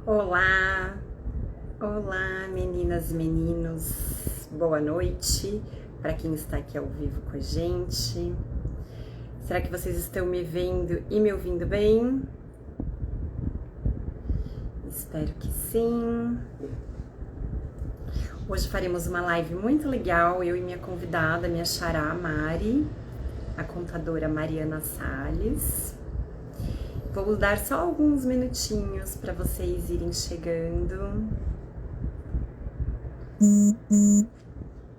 Olá, olá meninas e meninos, boa noite para quem está aqui ao vivo com a gente. Será que vocês estão me vendo e me ouvindo bem? Espero que sim. Hoje faremos uma live muito legal, eu e minha convidada, minha xará Mari, a contadora Mariana Salles. Vou dar só alguns minutinhos para vocês irem chegando.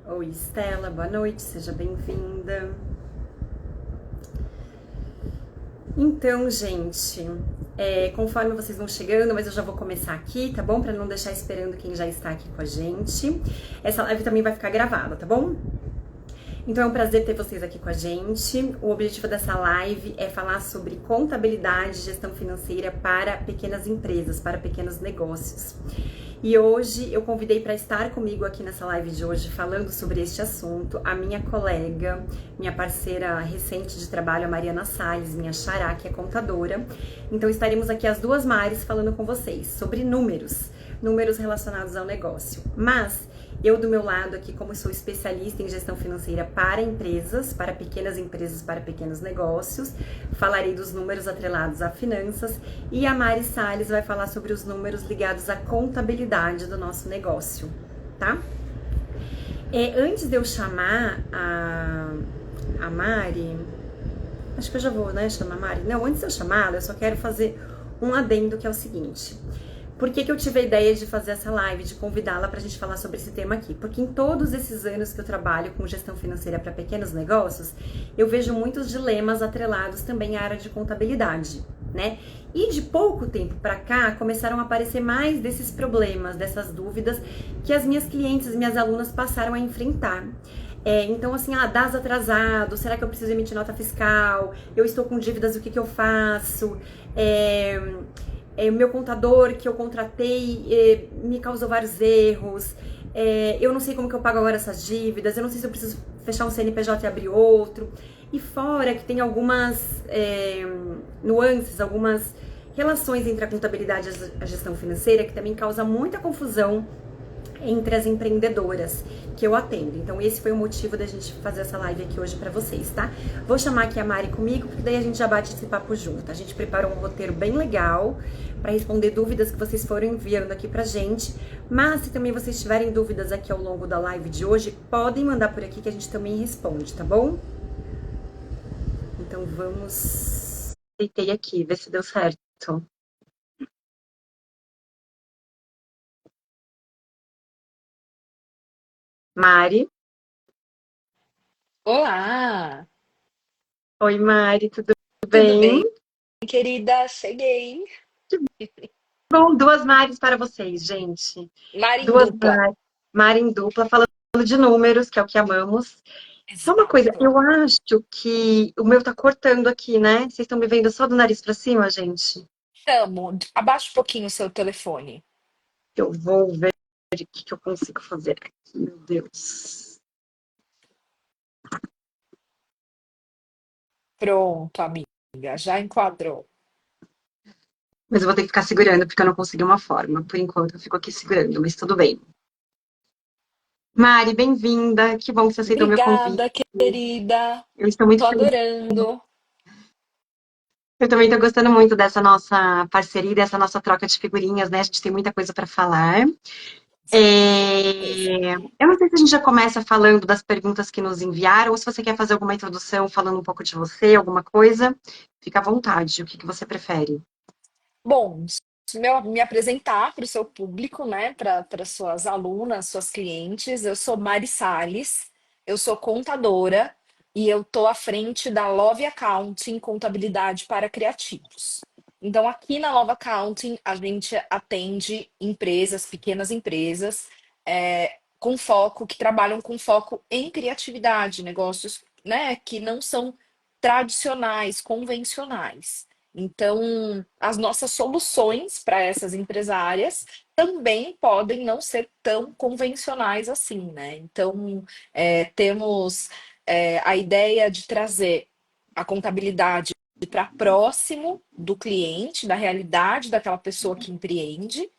Oi, Estela, boa noite, seja bem-vinda. Então, gente, conforme vocês vão chegando, mas eu já vou começar aqui, tá bom? Para não deixar esperando quem já está aqui com a gente. Essa live também vai ficar gravada, tá bom? Então é um prazer ter vocês aqui com a gente. O objetivo dessa live é falar sobre contabilidade e gestão financeira para pequenas empresas, para pequenos negócios. E hoje eu convidei para estar comigo aqui nessa live de hoje, falando sobre este assunto, a minha colega, minha parceira recente de trabalho, a Mariana Salles, minha xará, que é contadora. Então estaremos aqui as duas Maris falando com vocês sobre números relacionados ao negócio. Mas eu, do meu lado aqui, como sou especialista em gestão financeira para empresas, para pequenas empresas, para pequenos negócios, falarei dos números atrelados a finanças e a Mari Salles vai falar sobre os números ligados à contabilidade do nosso negócio, tá? Antes de eu chamar a Mari, acho que eu já vou, né, chamar a Mari? Não, antes de eu chamá-la, eu só quero fazer um adendo que é o seguinte. Por que eu tive a ideia de fazer essa live, de convidá-la para a gente falar sobre esse tema aqui? Porque em todos esses anos que eu trabalho com gestão financeira para pequenos negócios, eu vejo muitos dilemas atrelados também à área de contabilidade, né? E de pouco tempo para cá, começaram a aparecer mais desses problemas, dessas dúvidas que as minhas clientes, minhas alunas passaram a enfrentar. Então, assim, DAS atrasado, será que eu preciso emitir nota fiscal? Eu estou com dívidas, o que eu faço? O meu contador que eu contratei me causou vários erros, eu não sei como que eu pago agora essas dívidas, eu não sei se eu preciso fechar um CNPJ e abrir outro. E fora que tem algumas nuances, algumas relações entre a contabilidade e a gestão financeira que também causa muita confusão entre as empreendedoras que eu atendo. Então esse foi o motivo da gente fazer essa live aqui hoje para vocês, tá? Vou chamar aqui a Mari comigo, porque daí a gente já bate esse papo junto. A gente preparou um roteiro bem legal para responder dúvidas que vocês foram enviando aqui pra gente. Mas se também vocês tiverem dúvidas aqui ao longo da live de hoje, podem mandar por aqui que a gente também responde, tá bom? Então vamos... Deitei aqui, ver se deu certo. Mari. Olá, Oi, Mari, tudo tudo bem? bem, querida? Cheguei. Bom, duas Maris para vocês, gente. Mar em Duas dupla. Maris, Mari em dupla, falando de números, que é o que amamos. Só uma coisa, Exato. eu acho que o meu tá cortando aqui, né? Vocês estão me vendo só do nariz para cima, gente? Tamo. Abaixa um pouquinho o seu telefone. Eu vou ver o que eu consigo fazer aqui, meu Deus. Pronto, amiga. Já enquadrou. Mas eu vou ter que ficar segurando, porque eu não consegui uma forma. Por enquanto, eu fico aqui segurando, mas tudo bem. Mari, bem-vinda. Que bom que você aceitou meu convite. Obrigada, querida. Eu estou muito Tô feliz. adorando. Eu também estou gostando muito dessa nossa parceria, dessa nossa troca de figurinhas, né? A gente tem muita coisa para falar. Beleza. Eu não sei se a gente já começa falando das perguntas que nos enviaram, ou se você quer fazer alguma introdução falando um pouco de você, alguma coisa. Fica à vontade, o que você prefere? Bom, me apresentar para o seu público, né? Para suas alunas, suas clientes. Eu sou Mari Salles, eu sou contadora e eu tô à frente da Love Accounting Contabilidade para Criativos. Então, aqui na Love Accounting, a gente atende empresas, pequenas empresas, com foco, que trabalham com foco em criatividade, negócios, né, que não são tradicionais, convencionais. Então, as nossas soluções para essas empresárias também podem não ser tão convencionais assim, né? Então, temos a ideia de trazer a contabilidade para próximo do cliente, da realidade daquela pessoa que empreende,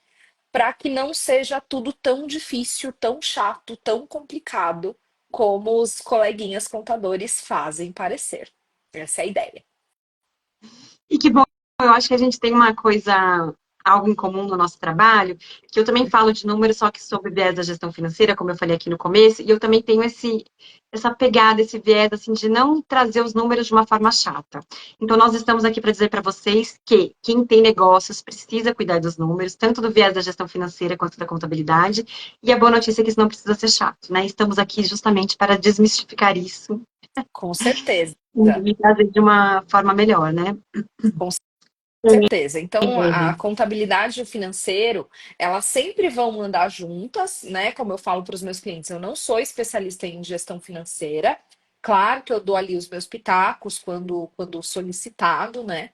para que não seja tudo tão difícil, tão chato, tão complicado como os coleguinhas contadores fazem parecer. Essa é a ideia. E que bom, eu acho que a gente tem uma coisa, algo em comum no nosso trabalho, que eu também falo de números, só que sob o viés da gestão financeira, como eu falei aqui no começo, e eu também tenho essa pegada, esse viés, assim, de não trazer os números de uma forma chata. Então, nós estamos aqui para dizer para vocês que quem tem negócios precisa cuidar dos números, tanto do viés da gestão financeira quanto da contabilidade, e a boa notícia é que isso não precisa ser chato, né? Estamos aqui justamente para desmistificar isso Com certeza. e trazer de uma forma melhor, né? Com certeza. Então, a contabilidade e o financeiro, elas sempre vão andar juntas, né? Como eu falo para os meus clientes, eu não sou especialista em gestão financeira. Claro que eu dou ali os meus pitacos quando solicitado, né?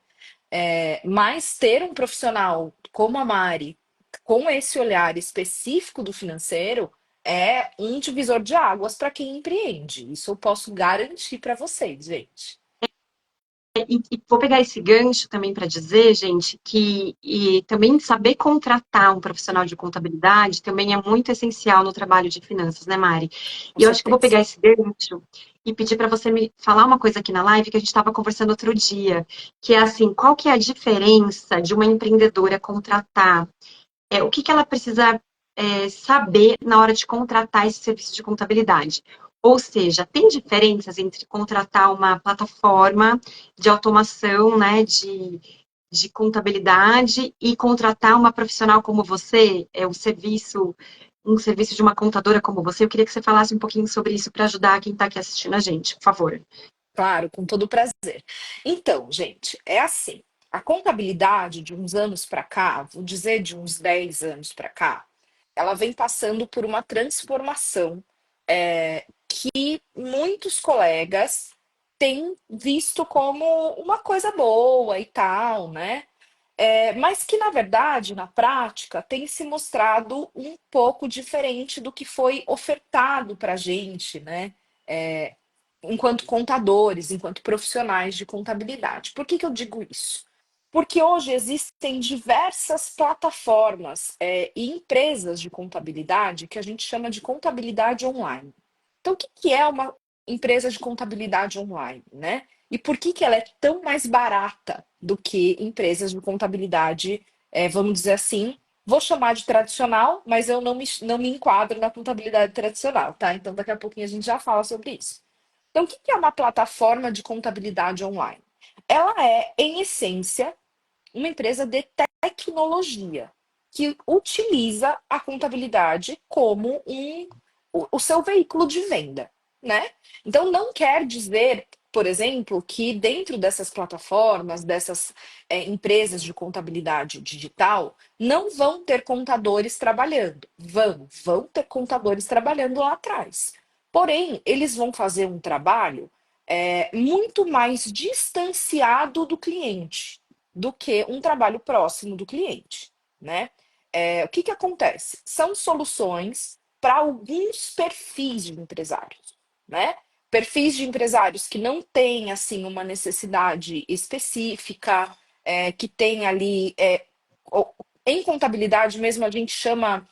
Mas ter um profissional como a Mari, com esse olhar específico do financeiro, é um divisor de águas para quem empreende. Isso eu posso garantir para vocês, gente. E vou pegar esse gancho também para dizer, gente, que também saber contratar um profissional de contabilidade também é muito essencial no trabalho de finanças, né, Mari? Com E eu acho que eu vou certeza. pegar esse gancho e pedir para você me falar uma coisa aqui na live que a gente estava conversando outro dia, que é assim, qual que é a diferença de uma empreendedora contratar? O que que ela precisa saber na hora de contratar esse serviço de contabilidade? Ou seja, tem diferenças entre contratar uma plataforma de automação, né, de contabilidade e contratar uma profissional como você, um serviço de uma contadora como você? Eu queria que você falasse um pouquinho sobre isso para ajudar quem está aqui assistindo a gente, por favor. Claro, com todo prazer. Então, gente, é assim. A contabilidade de uns anos para cá, vou dizer de uns 10 anos para cá, ela vem passando por uma transformação que muitos colegas têm visto como uma coisa boa e tal, né? Mas que, na verdade, na prática, tem se mostrado um pouco diferente do que foi ofertado para a gente, né? É, enquanto contadores, enquanto profissionais de contabilidade. Por que eu digo isso? Porque hoje existem diversas plataformas e empresas de contabilidade que a gente chama de contabilidade online. Então, o que é uma empresa de contabilidade online, né? E por que ela é tão mais barata do que empresas de contabilidade, vamos dizer assim, vou chamar de tradicional, mas eu não me enquadro na contabilidade tradicional, tá? Então, daqui a pouquinho a gente já fala sobre isso. Então, o que é uma plataforma de contabilidade online? Ela é, em essência, uma empresa de tecnologia que utiliza a contabilidade como o seu veículo de venda, né? Então, não quer dizer, por exemplo, que dentro dessas plataformas, dessas empresas de contabilidade digital, não vão ter contadores trabalhando. Vão ter contadores trabalhando lá atrás. Porém, eles vão fazer um trabalho muito mais distanciado do cliente do que um trabalho próximo do cliente, né? O que acontece? São soluções para alguns perfis de empresários, né? Perfis de empresários que não têm assim uma necessidade específica, que tem ali em contabilidade mesmo a gente chama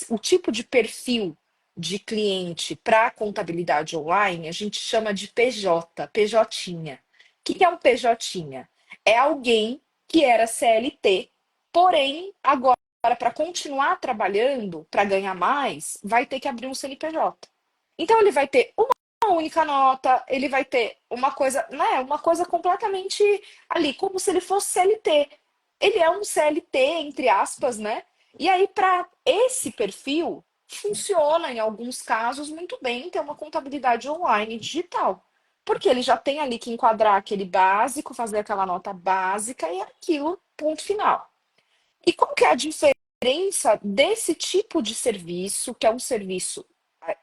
o tipo de perfil de cliente para contabilidade online, a gente chama de PJ, PJ. O que é um PJ? É alguém que era CLT, porém, agora, para continuar trabalhando, para ganhar mais, vai ter que abrir um CNPJ. Então, ele vai ter uma única nota, ele vai ter uma coisa, né? Uma coisa completamente ali, como se ele fosse CLT. Ele é um CLT, entre aspas, né? E aí, para esse perfil, funciona em alguns casos muito bem ter uma contabilidade online digital. Porque ele já tem ali que enquadrar aquele básico, fazer aquela nota básica e aquilo, ponto final. E qual que é a diferença desse tipo de serviço, que é um serviço,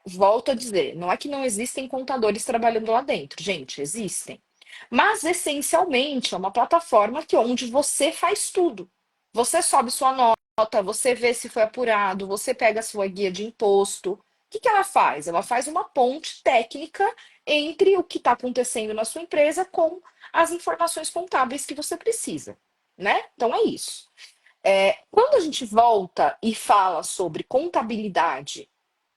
volto a dizer, não é que não existem contadores trabalhando lá dentro, gente, existem. Mas essencialmente é uma plataforma que onde você faz tudo. Você sobe sua nota, você vê se foi apurado, você pega a sua guia de imposto. O que ela faz? Ela faz uma ponte técnica entre o que está acontecendo na sua empresa com as informações contábeis que você precisa, né? Então é isso. Quando a gente volta e fala sobre contabilidade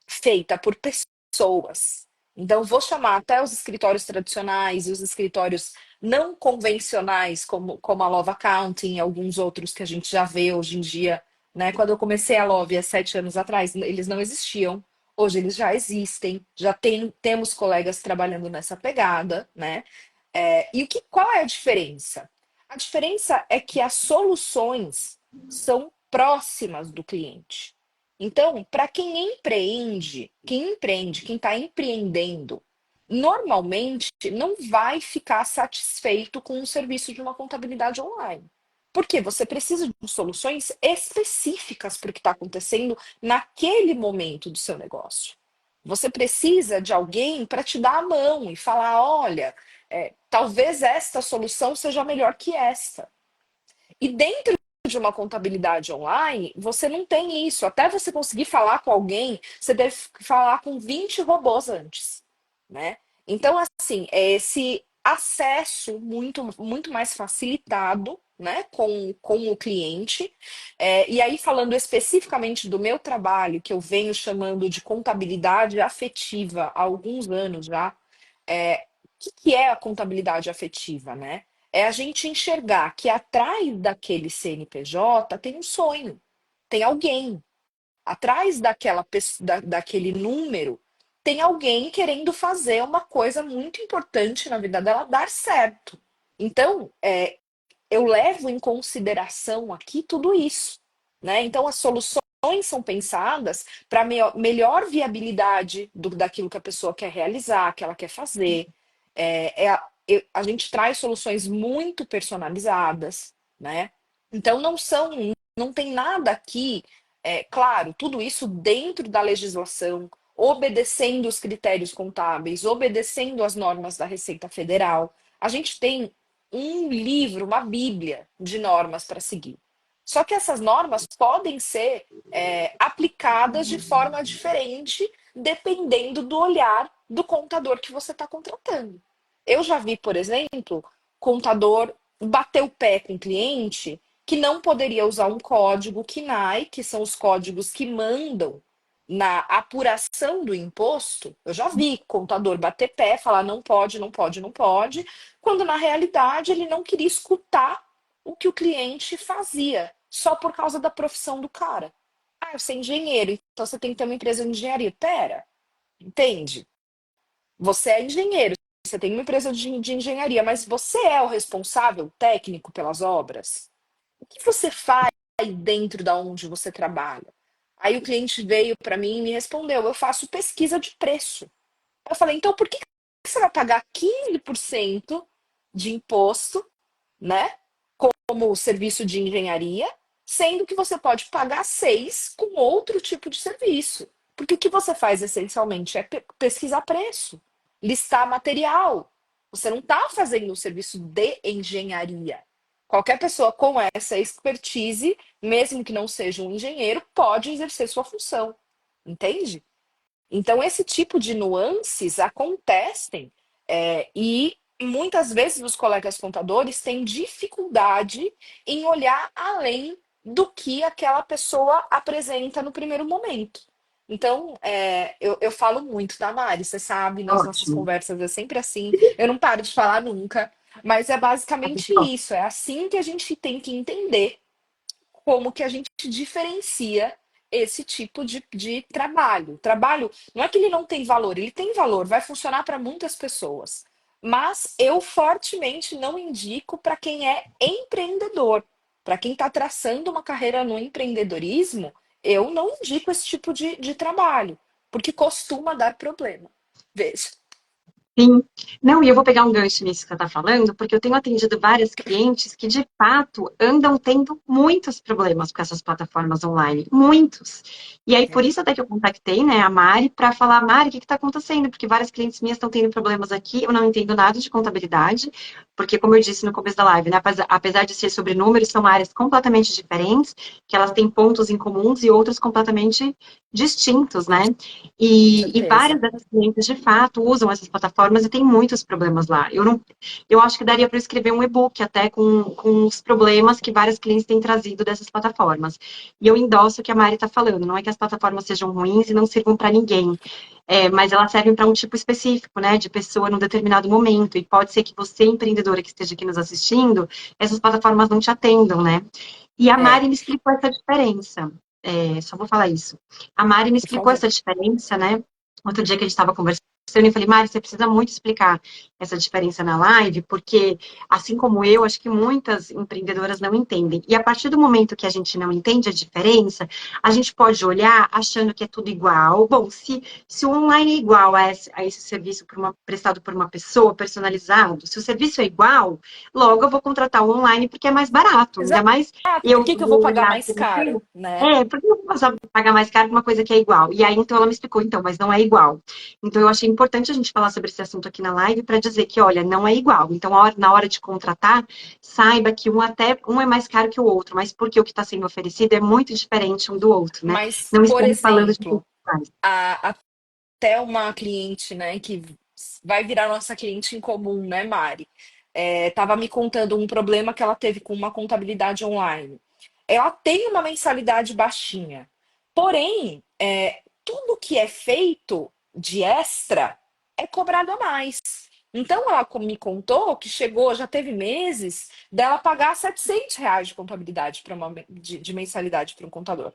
feita por pessoas, então vou chamar até os escritórios tradicionais e os escritórios não convencionais, como a Love Accounting e alguns outros que a gente já vê hoje em dia, né? Quando eu comecei a Love há 7 anos atrás, eles não existiam. Hoje eles já existem, temos colegas trabalhando nessa pegada, né? Qual é a diferença? A diferença é que as soluções são próximas do cliente. Então, para quem empreende, quem está empreendendo, normalmente não vai ficar satisfeito com o serviço de uma contabilidade online. Porque você precisa de soluções específicas para o que está acontecendo naquele momento do seu negócio. Você precisa de alguém para te dar a mão e falar: olha, talvez esta solução seja melhor que esta. E dentro de uma contabilidade online, você não tem isso. Até você conseguir falar com alguém, você deve falar com 20 robôs antes, né? Então, assim, é esse acesso muito mais facilitado, né, com o cliente. E aí, falando especificamente do meu trabalho, que eu venho chamando de contabilidade afetiva há alguns anos já, o que é a contabilidade afetiva, né? É a gente enxergar que atrás daquele CNPJ tem um sonho, tem alguém. Atrás daquele número, tem alguém querendo fazer uma coisa muito importante na vida dela dar certo. Então, eu levo em consideração aqui tudo isso, né? Então, as soluções são pensadas para melhor viabilidade daquilo que a pessoa quer realizar, que ela quer fazer. A gente traz soluções muito personalizadas, né? Então, não tem nada aqui, claro, tudo isso dentro da legislação, obedecendo os critérios contábeis, obedecendo as normas da Receita Federal. A gente tem um livro, uma bíblia de normas para seguir. Só que essas normas podem ser aplicadas de forma diferente, dependendo do olhar do contador que você está contratando. Eu já vi, por exemplo, contador bater o pé com o cliente que não poderia usar um código KNAI, que são os códigos que mandam na apuração do imposto. Eu já vi contador bater pé, falar não pode, não pode, não pode, quando na realidade ele não queria escutar o que o cliente fazia, só por causa da profissão do cara. Ah, você é engenheiro, então você tem que ter uma empresa de engenharia. Pera, entende? Você é engenheiro, você tem uma empresa de engenharia, mas você é o responsável técnico pelas obras? O que você faz dentro da onde você trabalha? Aí o cliente veio para mim e me respondeu: eu faço pesquisa de preço. Eu falei: então por que você vai pagar 15% de imposto, né? Como serviço de engenharia, sendo que você pode pagar 6 com outro tipo de serviço. Porque o que você faz essencialmente é pesquisar preço, listar material. Você não está fazendo um serviço de engenharia. Qualquer pessoa com essa expertise, mesmo que não seja um engenheiro, pode exercer sua função. Entende? Então, esse tipo de nuances acontecem e muitas vezes os colegas contadores têm dificuldade em olhar além do que aquela pessoa apresenta no primeiro momento. Então, eu falo muito, tá, Mari? Você sabe, nas nossas Ótimo. conversas é sempre assim, eu não paro de falar nunca, mas é basicamente isso, é assim que a gente tem que entender como que a gente diferencia esse tipo de trabalho. Trabalho não é que ele não tem valor, ele tem valor, vai funcionar para muitas pessoas. Mas eu fortemente não indico para quem é empreendedor. Para quem está traçando uma carreira no empreendedorismo, eu não indico esse tipo de trabalho, porque costuma dar problema. Veja. Sim. Não, e eu vou pegar um gancho nisso que você está falando, porque eu tenho atendido vários clientes que, de fato, andam tendo muitos problemas com essas plataformas online. Muitos. E aí, por É. isso até que eu contactei, né, a Mari, para falar: Mari, o que está acontecendo? Porque várias clientes minhas estão tendo problemas aqui, eu não entendo nada de contabilidade, porque, como eu disse no começo da live, né, apesar de ser sobre números, são áreas completamente diferentes, que elas têm pontos em comuns e outros completamente distintos, Com né? E várias certeza. dessas clientes, de fato, usam essas plataformas e tem muitos problemas lá. Eu acho que daria para escrever um e-book até com os problemas que várias clientes têm trazido dessas plataformas. E eu endosso o que a Mari está falando, não é que as plataformas sejam ruins e não sirvam para ninguém, mas elas servem para um tipo específico, né, de pessoa num determinado momento. E pode ser que você, empreendedora que esteja aqui nos assistindo, essas plataformas não te atendam, né? E a É, Mari me explicou essa diferença. Só vou falar isso. A Mari me por explicou favor. essa diferença, né? Outro dia que a gente estava conversando, eu falei, Mari, você precisa muito explicar essa diferença na live, porque, assim como eu, acho que muitas empreendedoras não entendem. E a partir do momento que a gente não entende a diferença, a gente pode olhar achando que é tudo igual. Bom, se o online é igual a esse serviço prestado por uma pessoa, personalizado, se o serviço é igual, logo eu vou contratar o online porque é mais barato. Ainda Exato. mais Por eu que que eu vou vou pagar olhar mais caro, né? porque eu vou passar a pagar mais caro por uma coisa que é igual? E aí, então, ela me explicou, então, mas não é igual. Então, eu achei importante a gente falar sobre esse assunto aqui na live para dizer que, olha, não é igual. Então, na hora de contratar, saiba que um é mais caro que o outro, mas porque o que está sendo oferecido é muito diferente um do outro, né? Mas, Não por estamos falando de exemplo, até uma cliente, né, que vai virar nossa cliente em comum, né, Mari? Tava me contando um problema que ela teve com uma contabilidade online. Ela tem uma mensalidade baixinha, porém, tudo que é feito de extra é cobrado a mais. Então, ela me contou que chegou, já teve meses dela pagar R$ 700 de contabilidade de mensalidade para um contador.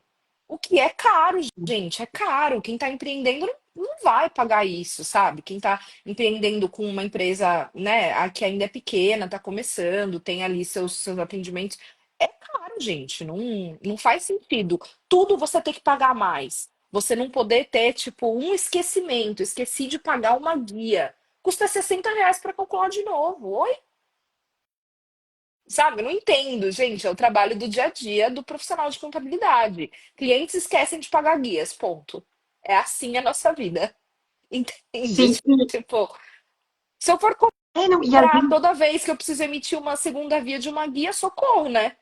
O que é caro, gente, é caro. Quem está empreendendo não vai pagar isso, sabe? Quem está empreendendo com uma empresa, né, que ainda é pequena, está começando, tem ali seus atendimentos. É caro, gente. Não faz sentido. Tudo você tem que pagar mais. Você não poder ter, tipo, um esquecimento. Esqueci de pagar uma guia. Custa R$ 60 para calcular de novo. Oi? Sabe, eu não entendo, gente. É o trabalho do dia a dia do profissional de contabilidade. Clientes esquecem de pagar guias, ponto. É assim a nossa vida. Entende? sim, Tipo, se eu for não, e às cobrar vezes toda vez que eu preciso emitir uma segunda via de uma guia, socorro, né?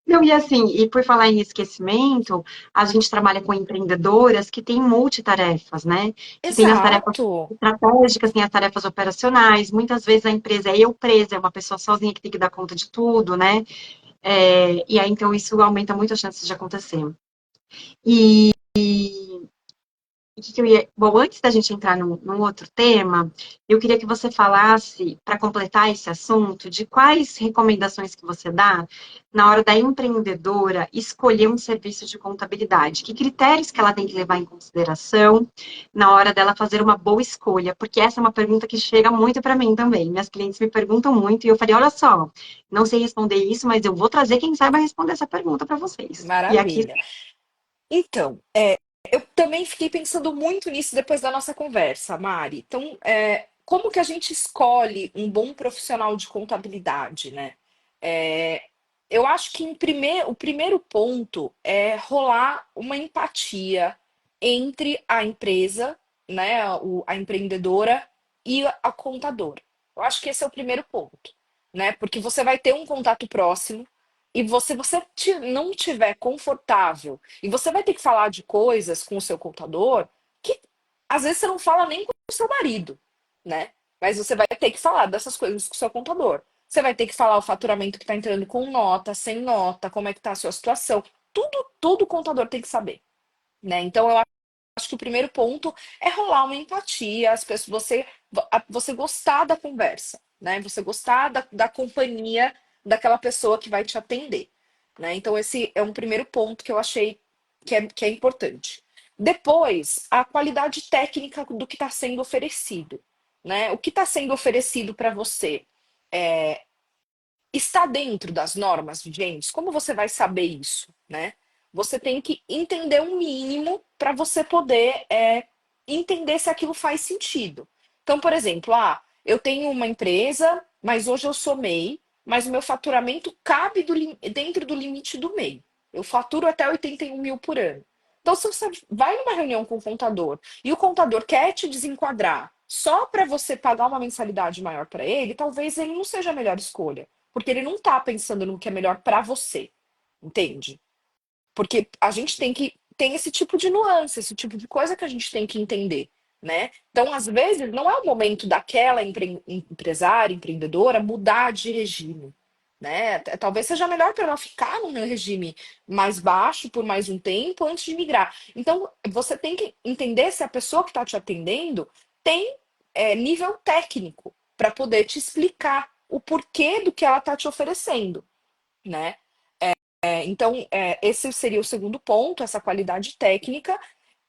Não, e assim, e por falar em esquecimento, a gente trabalha com empreendedoras que têm multitarefas, né? Que têm as tarefas Exato. estratégicas, têm as tarefas operacionais. Muitas vezes a empresa é eu presa, é uma pessoa sozinha que tem que dar conta de tudo, né? E aí, então, isso aumenta muito as chances de acontecer. E que eu ia... Bom, antes da gente entrar num outro tema, eu queria que você falasse, para completar esse assunto, de quais recomendações que você dá na hora da empreendedora escolher um serviço de contabilidade. Que critérios que ela tem que levar em consideração na hora dela fazer uma boa escolha? Porque essa é uma pergunta que chega muito para mim também. Minhas clientes me perguntam muito e eu falei, olha só, não sei responder isso, mas eu vou trazer quem saiba responder essa pergunta para vocês. E aqui, Maravilha. Então, eu também fiquei pensando muito nisso depois da nossa conversa, Mari. Então, como que a gente escolhe um bom profissional de contabilidade, né? É, eu acho que o primeiro ponto é rolar uma empatia entre a empresa, né, a empreendedora e a contadora. Eu acho que esse é o primeiro ponto, né? Porque você vai ter um contato próximo e você não tiver confortável e você vai ter que falar de coisas com o seu contador que às vezes você não fala nem com o seu marido, né? Mas você vai ter que falar dessas coisas com o seu contador. Você vai ter que falar o faturamento que está entrando com nota, sem nota, como é que está a sua situação. Tudo o contador tem que saber, né? Então eu acho que o primeiro ponto é rolar uma empatia, você gostar da conversa, né? Você gostar da companhia daquela pessoa que vai te atender, né? Então esse é um primeiro ponto que eu achei que é importante. Depois, a qualidade técnica do que está sendo oferecido, né? O que está sendo oferecido para você está dentro das normas vigentes? Como você vai saber isso, né? Você tem que entender um mínimo para você poder entender se aquilo faz sentido. Então, por exemplo, eu tenho uma empresa, mas hoje eu sou MEI, mas o meu faturamento cabe dentro do limite do MEI. Eu faturo até 81 mil por ano. Então, se você vai numa reunião com o contador e o contador quer te desenquadrar só para você pagar uma mensalidade maior para ele, talvez ele não seja a melhor escolha. Porque ele não tá pensando no que é melhor para você, entende? Porque a gente tem que tem esse tipo de nuance, esse tipo de coisa que a gente tem que entender, né? Então, às vezes, não é o momento daquela empresária, empreendedora, mudar de regime, né? Talvez seja melhor para ela ficar no meu regime mais baixo por mais um tempo antes de migrar. Então, você tem que entender se a pessoa que está te atendendo tem nível técnico para poder te explicar o porquê do que ela está te oferecendo, né? Então, esse seria o segundo ponto, essa qualidade técnica.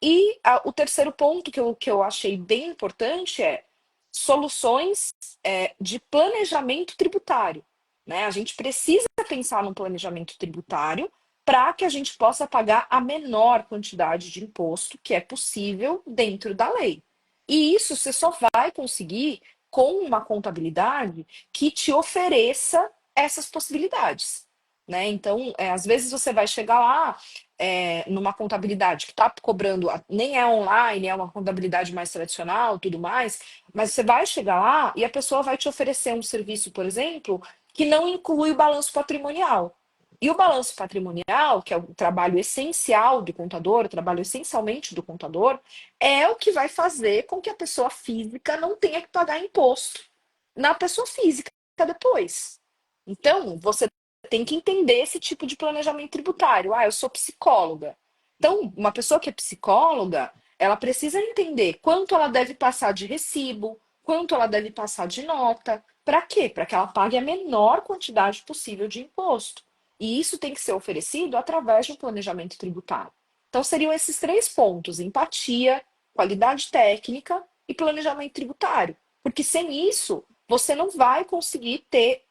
E o terceiro ponto que eu achei bem importante é soluções de planejamento tributário. Né? A gente precisa pensar no planejamento tributário para que a gente possa pagar a menor quantidade de imposto que é possível dentro da lei. E isso você só vai conseguir com uma contabilidade que te ofereça essas possibilidades. Né? Então, às vezes você vai chegar lá numa contabilidade que está cobrando, nem é online, é uma contabilidade mais tradicional, tudo mais, mas você vai chegar lá e a pessoa vai te oferecer um serviço, por exemplo, que não inclui o balanço patrimonial. E o balanço patrimonial, que é o trabalho essencial do contador, o trabalho essencialmente do contador, é o que vai fazer com que a pessoa física não tenha que pagar imposto na pessoa física depois. Então, você tem que entender esse tipo de planejamento tributário. Ah, eu sou psicóloga. Então, uma pessoa que é psicóloga, ela precisa entender quanto ela deve passar de recibo, quanto ela deve passar de nota. Para quê? Para que ela pague a menor quantidade possível de imposto. E isso tem que ser oferecido através de um planejamento tributário. Então, seriam esses três pontos: empatia, qualidade técnica e planejamento tributário. Porque sem isso, você não vai conseguir ter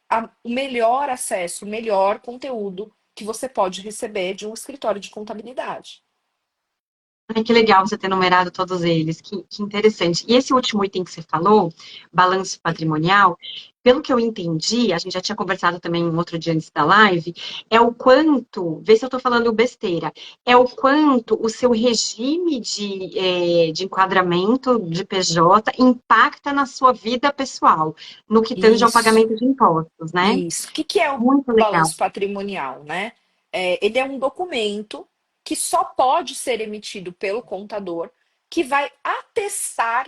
o melhor acesso, o melhor conteúdo que você pode receber de um escritório de contabilidade. Ai, que legal você ter numerado todos eles, que interessante. E esse último item que você falou, balanço patrimonial, pelo que eu entendi, a gente já tinha conversado também um outro dia antes da live, é o quanto, vê se eu estou falando besteira, é o quanto o seu regime de enquadramento de PJ impacta na sua vida pessoal, no que tange ao Isso, pagamento de impostos, né? isso. O que é o Muito legal. balanço patrimonial, né? Ele é um documento que só pode ser emitido pelo contador, que vai atestar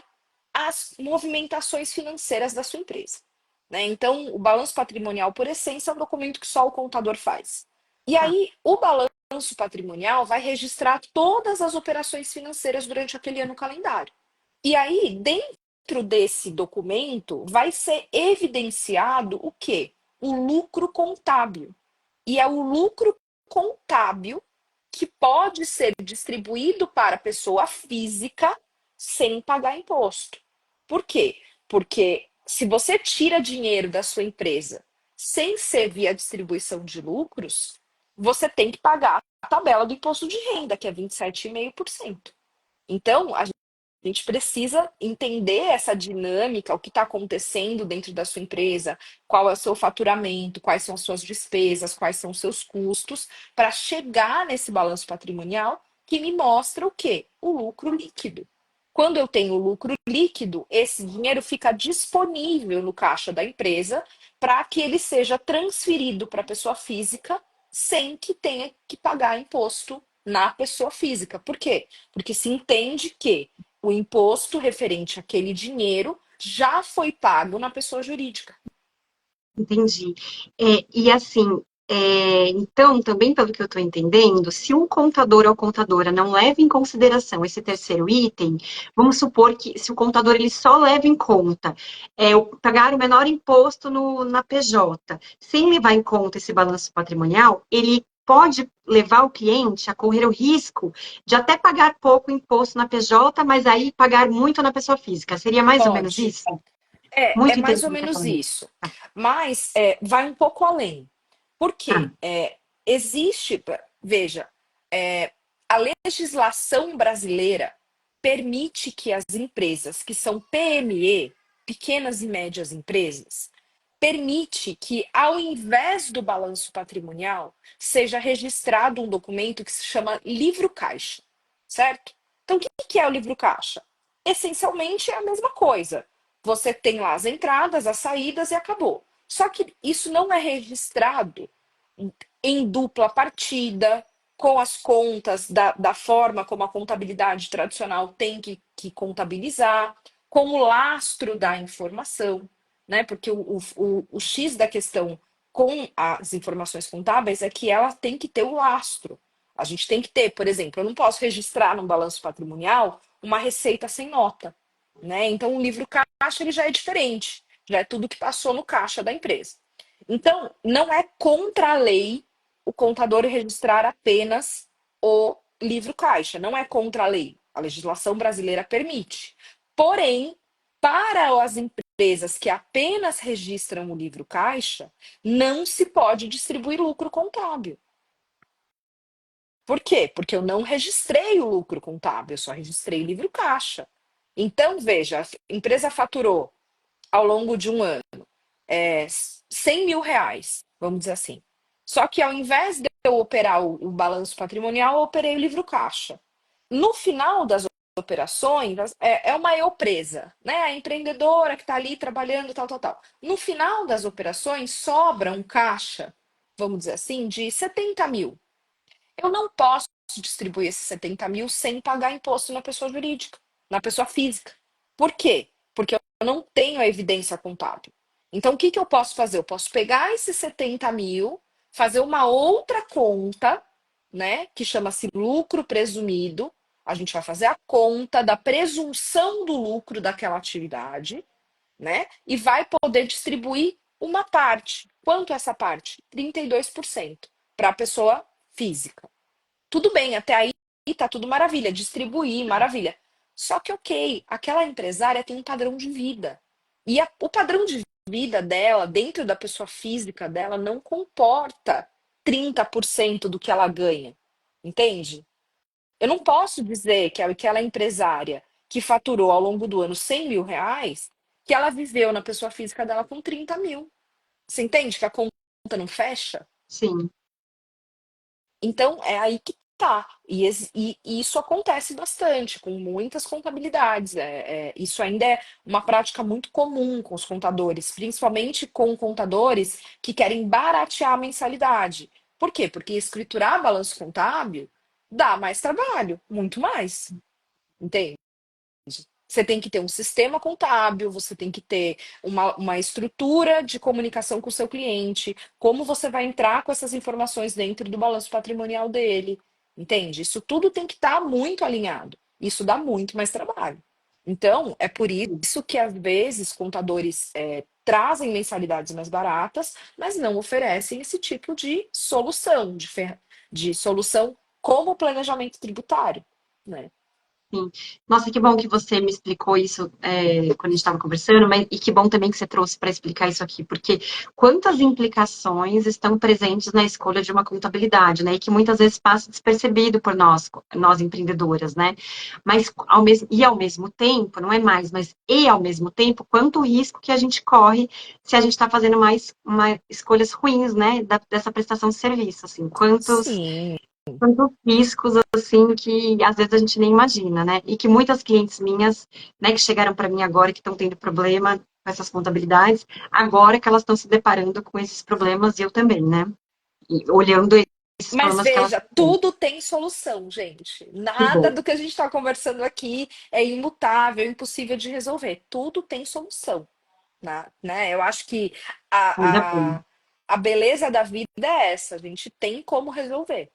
as movimentações financeiras da sua empresa. Né? Então, o balanço patrimonial, por essência, é um documento que só o contador faz. E Tá. aí, o balanço patrimonial vai registrar todas as operações financeiras durante aquele ano calendário. E aí, dentro desse documento, vai ser evidenciado o quê? O lucro contábil. E é o lucro contábil que pode ser distribuído para a pessoa física sem pagar imposto. Por quê? Porque se você tira dinheiro da sua empresa sem ser via distribuição de lucros, você tem que pagar a tabela do imposto de renda, que é 27,5%. Então, a gente precisa entender essa dinâmica, o que está acontecendo dentro da sua empresa, qual é o seu faturamento, quais são as suas despesas, quais são os seus custos, para chegar nesse balanço patrimonial que me mostra o quê? O lucro líquido. Quando eu tenho lucro líquido, esse dinheiro fica disponível no caixa da empresa para que ele seja transferido para a pessoa física sem que tenha que pagar imposto na pessoa física. Por quê? Porque se entende que o imposto referente àquele dinheiro já foi pago na pessoa jurídica. Entendi. E assim, então, também pelo que eu estou entendendo, se um contador ou contadora não leva em consideração esse terceiro item, vamos supor que se o contador ele só leva em conta pagar o menor imposto na PJ, sem levar em conta esse balanço patrimonial, ele pode levar o cliente a correr o risco de até pagar pouco imposto na PJ, mas aí pagar muito na pessoa física. Seria mais ou menos Pode. isso? É Muito mais ou interessante o que você menos falou. isso. Mas vai um pouco além. Por quê? Ah, Existe, veja, a legislação brasileira permite que as empresas que são PME, pequenas e médias empresas, permite que, ao invés do balanço patrimonial, seja registrado um documento que se chama livro caixa, certo? Então, o que é o livro caixa? Essencialmente é a mesma coisa. Você tem lá as entradas, as saídas e acabou. Só que isso não é registrado em dupla partida, com as contas da forma como a contabilidade tradicional tem que contabilizar, com o lastro da informação, né? Porque o X da questão com as informações contábeis é que ela tem que ter o lastro. A gente tem que ter, por exemplo, eu não posso registrar num balanço patrimonial uma receita sem nota, né? Então, o livro caixa ele já é diferente, já é tudo que passou no caixa da empresa. Então, não é contra a lei o contador registrar apenas o livro caixa, não é contra a lei. A legislação brasileira permite. Porém, para as empresas que apenas registram o livro caixa, não se pode distribuir lucro contábil. Por quê? Porque eu não registrei o lucro contábil, eu só registrei o livro caixa. Então, veja, a empresa faturou ao longo de um ano 100 mil reais, vamos dizer assim. Só que ao invés de eu operar o balanço patrimonial, eu operei o livro caixa. No final das operações, é uma eu presa, né? A empreendedora que está ali trabalhando, tal, tal, tal. No final das operações, sobra um caixa, vamos dizer assim, de 70 mil. Eu não posso distribuir esses 70 mil sem pagar imposto na pessoa jurídica, na pessoa física. Por quê? Porque eu não tenho a evidência contábil. Então, o que eu posso fazer? Eu posso pegar esses 70 mil, fazer uma outra conta, né, que chama-se lucro presumido. A gente vai fazer a conta da presunção do lucro daquela atividade, né, e vai poder distribuir uma parte. Quanto é essa parte? 32% para a pessoa física. Tudo bem, até aí tá tudo maravilha, distribuir, maravilha. Só que, ok, aquela empresária tem um padrão de vida. E o padrão de vida dela, dentro da pessoa física dela, não comporta 30% do que ela ganha. Entende? Eu não posso dizer que aquela empresária que faturou ao longo do ano 100 mil reais, que ela viveu na pessoa física dela com 30 mil. Você entende que a conta não fecha? Sim. Então, é aí que tá. E isso acontece bastante, com muitas contabilidades. Isso ainda é uma prática muito comum com os contadores, principalmente com contadores que querem baratear a mensalidade. Por quê? Porque escriturar balanço contábil dá mais trabalho, muito mais. Entende? Você tem que ter um sistema contábil, você tem que ter uma estrutura de comunicação com o seu cliente, como você vai entrar com essas informações dentro do balanço patrimonial dele, entende? Isso tudo tem que estar muito alinhado. Isso dá muito mais trabalho. Então, é por isso que, às vezes, contadores trazem mensalidades mais baratas, mas não oferecem esse tipo de solução, de solução como planejamento tributário, né? Sim. Nossa, que bom que você me explicou isso quando a gente estava conversando, mas, e que bom também que você trouxe para explicar isso aqui, porque quantas implicações estão presentes na escolha de uma contabilidade, né? E que muitas vezes passa despercebido por nós empreendedoras, né? Mas ao mesmo tempo, não é mais, mas e ao mesmo tempo, quanto risco que a gente corre se a gente está fazendo escolhas ruins, né? Dessa prestação de serviço, assim, Sim. quantos riscos, assim, que às vezes a gente nem imagina, né? E que muitas clientes minhas, né, que chegaram para mim agora, que estão tendo problema com essas contabilidades, agora que elas estão se deparando com esses problemas, e eu também, né? E olhando esses Mas problemas que elas veja, têm. tudo tem solução, gente. Que Nada bom. do que a gente está conversando aqui é imutável, impossível de resolver. Tudo tem solução, né? Eu acho que Ainda bem. a beleza da vida é essa. A gente tem como resolver,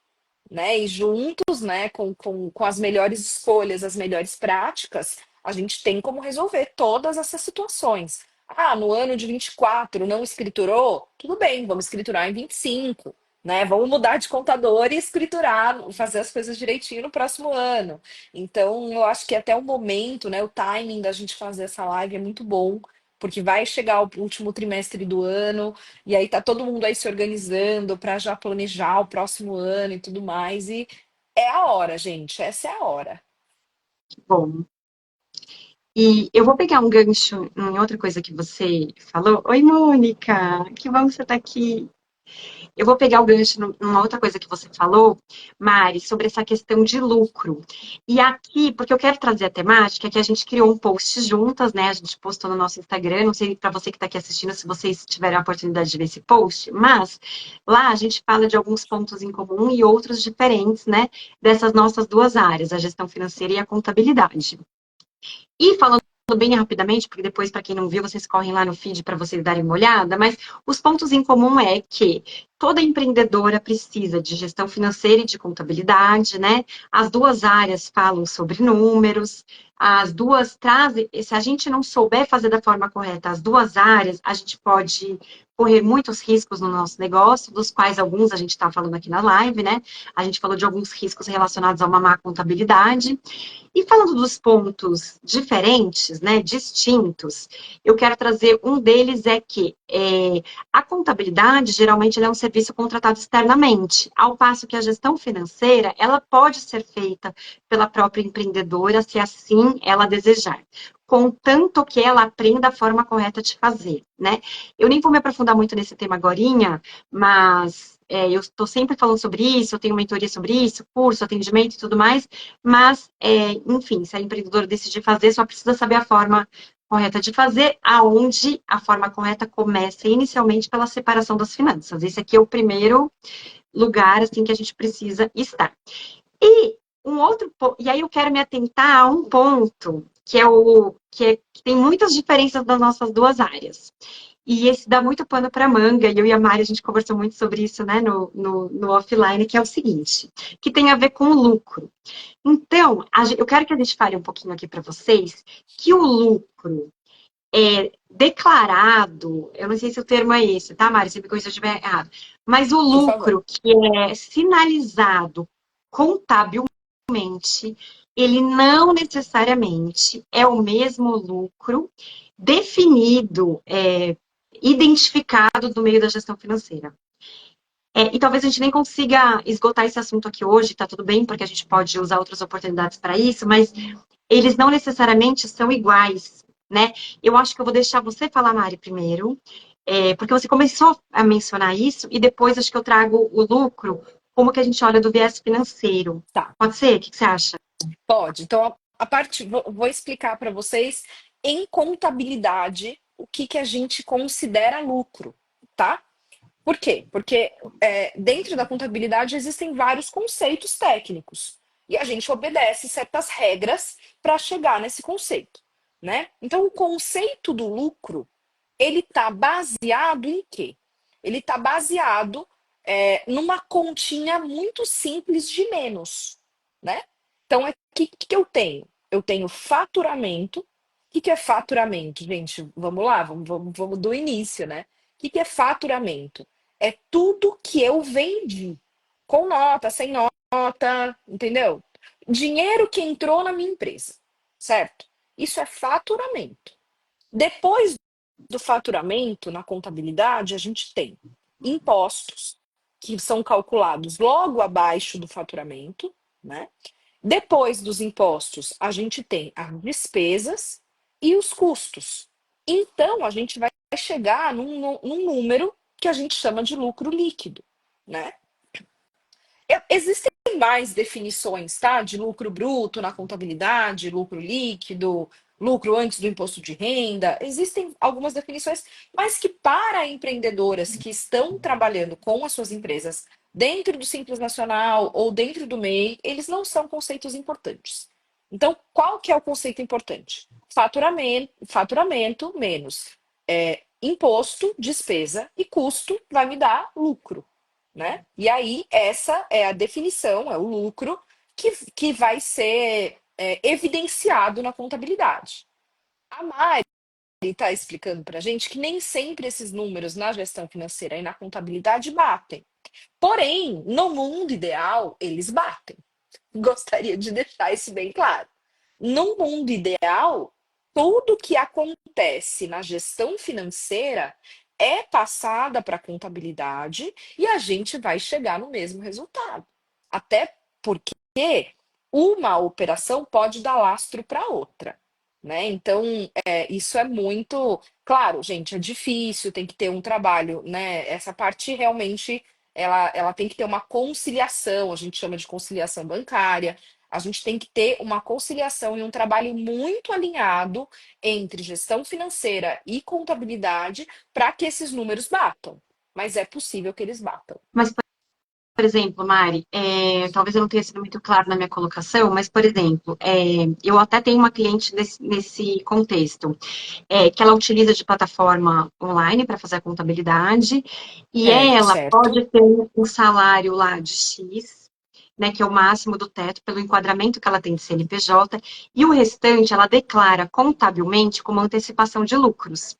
né? E juntos, né, com as melhores escolhas, as melhores práticas, a gente tem como resolver todas essas situações. Ah, no ano de 24 não escriturou? Tudo bem, vamos escriturar em 25, né? Vamos mudar de contador e escriturar, fazer as coisas direitinho no próximo ano. Então, eu acho que até o momento, né, o timing da gente fazer essa live é muito bom, porque vai chegar o último trimestre do ano, e aí tá todo mundo aí se organizando para já planejar o próximo ano e tudo mais. E é a hora, gente. Essa é a hora. Bom. E eu vou pegar um gancho em outra coisa que você falou. Oi, Mônica, que bom que você está aqui. Eu vou pegar o gancho numa outra coisa que você falou, Mari, sobre essa questão de lucro. E aqui, porque eu quero trazer a temática, que a gente criou um post juntas, né? A gente postou no nosso Instagram, não sei para você que está aqui assistindo se vocês tiveram a oportunidade de ver esse post, mas lá a gente fala de alguns pontos em comum e outros diferentes, né? Dessas nossas duas áreas, a gestão financeira e a contabilidade. E falando bem rapidamente, porque depois, para quem não viu, vocês correm lá no feed para vocês darem uma olhada, mas os pontos em comum é que toda empreendedora precisa de gestão financeira e de contabilidade, né? As duas áreas falam sobre números, as duas trazem, se a gente não souber fazer da forma correta as duas áreas, a gente pode correr muitos riscos no nosso negócio, dos quais alguns a gente está falando aqui na live, né? A gente falou de alguns riscos relacionados a uma má contabilidade. E falando dos pontos diferentes, né, distintos, eu quero trazer um deles é que a contabilidade, geralmente, ela é um serviço contratado externamente, ao passo que a gestão financeira, ela pode ser feita pela própria empreendedora, se assim ela desejar, contanto que ela aprenda a forma correta de fazer, né? Eu nem vou me aprofundar muito nesse tema agorinha, mas eu estou sempre falando sobre isso, eu tenho mentoria sobre isso, curso, atendimento e tudo mais, mas, enfim, se a empreendedora decidir fazer, só precisa saber a forma correta de fazer, aonde a forma correta começa inicialmente pela separação das finanças. Esse aqui é o primeiro lugar, assim, que a gente precisa estar. E um outro e aí eu quero me atentar a um ponto que tem muitas diferenças das nossas duas áreas. E esse dá muito pano para manga, e eu e a Mari, a gente conversou muito sobre isso, né, no offline, que é o seguinte, que tem a ver com o lucro. Então, eu quero que a gente fale um pouquinho aqui para vocês que o lucro é declarado, eu não sei se o termo é esse, tá, Mari? Se me corrija se eu estiver errado, mas o Por favor. lucro que é sinalizado contabilmente, ele não necessariamente é o mesmo lucro definido, identificado no meio da gestão financeira. E talvez a gente nem consiga esgotar esse assunto aqui hoje, tá tudo bem, porque a gente pode usar outras oportunidades para isso, mas eles não necessariamente são iguais, né? Eu acho que eu vou deixar você falar, Mari, primeiro, porque você começou a mencionar isso, e depois acho que eu trago o lucro, como que a gente olha do viés financeiro. Tá, Pode ser? O que você acha? pode. Então, a parte, vou explicar para vocês em contabilidade o que que a gente considera lucro, tá? Por quê? Porque dentro da contabilidade existem vários conceitos técnicos e a gente obedece certas regras para chegar nesse conceito, né? Então, o conceito do lucro, ele está baseado em quê? Ele está baseado numa continha muito simples de menos, né? Então, o que eu tenho? Eu tenho faturamento. O que é faturamento, gente? Vamos lá, vamos do início, né? O que é faturamento? É tudo que eu vendi, com nota, sem nota, entendeu? Dinheiro que entrou na minha empresa, certo? Isso é faturamento. Depois do faturamento, na contabilidade, a gente tem impostos, que são calculados logo abaixo do faturamento, né? Depois dos impostos, a gente tem as despesas e os custos. Então, a gente vai chegar num número que a gente chama de lucro líquido, né? Existem mais definições, tá? De lucro bruto na contabilidade, lucro líquido, lucro antes do imposto de renda. Existem algumas definições, mas que para empreendedoras que estão trabalhando com as suas empresas dentro do Simples Nacional ou dentro do MEI, eles não são conceitos importantes. Então, qual que é o conceito importante? Faturamento menos imposto, despesa e custo vai me dar lucro, né? E aí, essa é a definição, é o lucro que vai ser evidenciado na contabilidade. A Mari está explicando para a gente que nem sempre esses números na gestão financeira e na contabilidade batem. Porém, no mundo ideal, eles batem. Gostaria de deixar isso bem claro. No mundo ideal, tudo que acontece na gestão financeira é passada para a contabilidade e a gente vai chegar no mesmo resultado. Até porque uma operação pode dar lastro para outra, né? Então, isso é muito claro, gente. É difícil, tem que ter um trabalho, né? Essa parte realmente ela tem que ter uma conciliação, a gente chama de conciliação bancária. A gente tem que ter uma conciliação e um trabalho muito alinhado entre gestão financeira e contabilidade para que esses números batam. Mas é possível que eles batam. Mas, por exemplo, Mari, talvez eu não tenha sido muito claro na minha colocação, mas, por exemplo, eu até tenho uma cliente nesse contexto, que ela utiliza de plataforma online para fazer a contabilidade, e ela Certo? pode ter um salário lá de X, né, que é o máximo do teto, pelo enquadramento que ela tem de CNPJ, e o restante ela declara contabilmente como antecipação de lucros.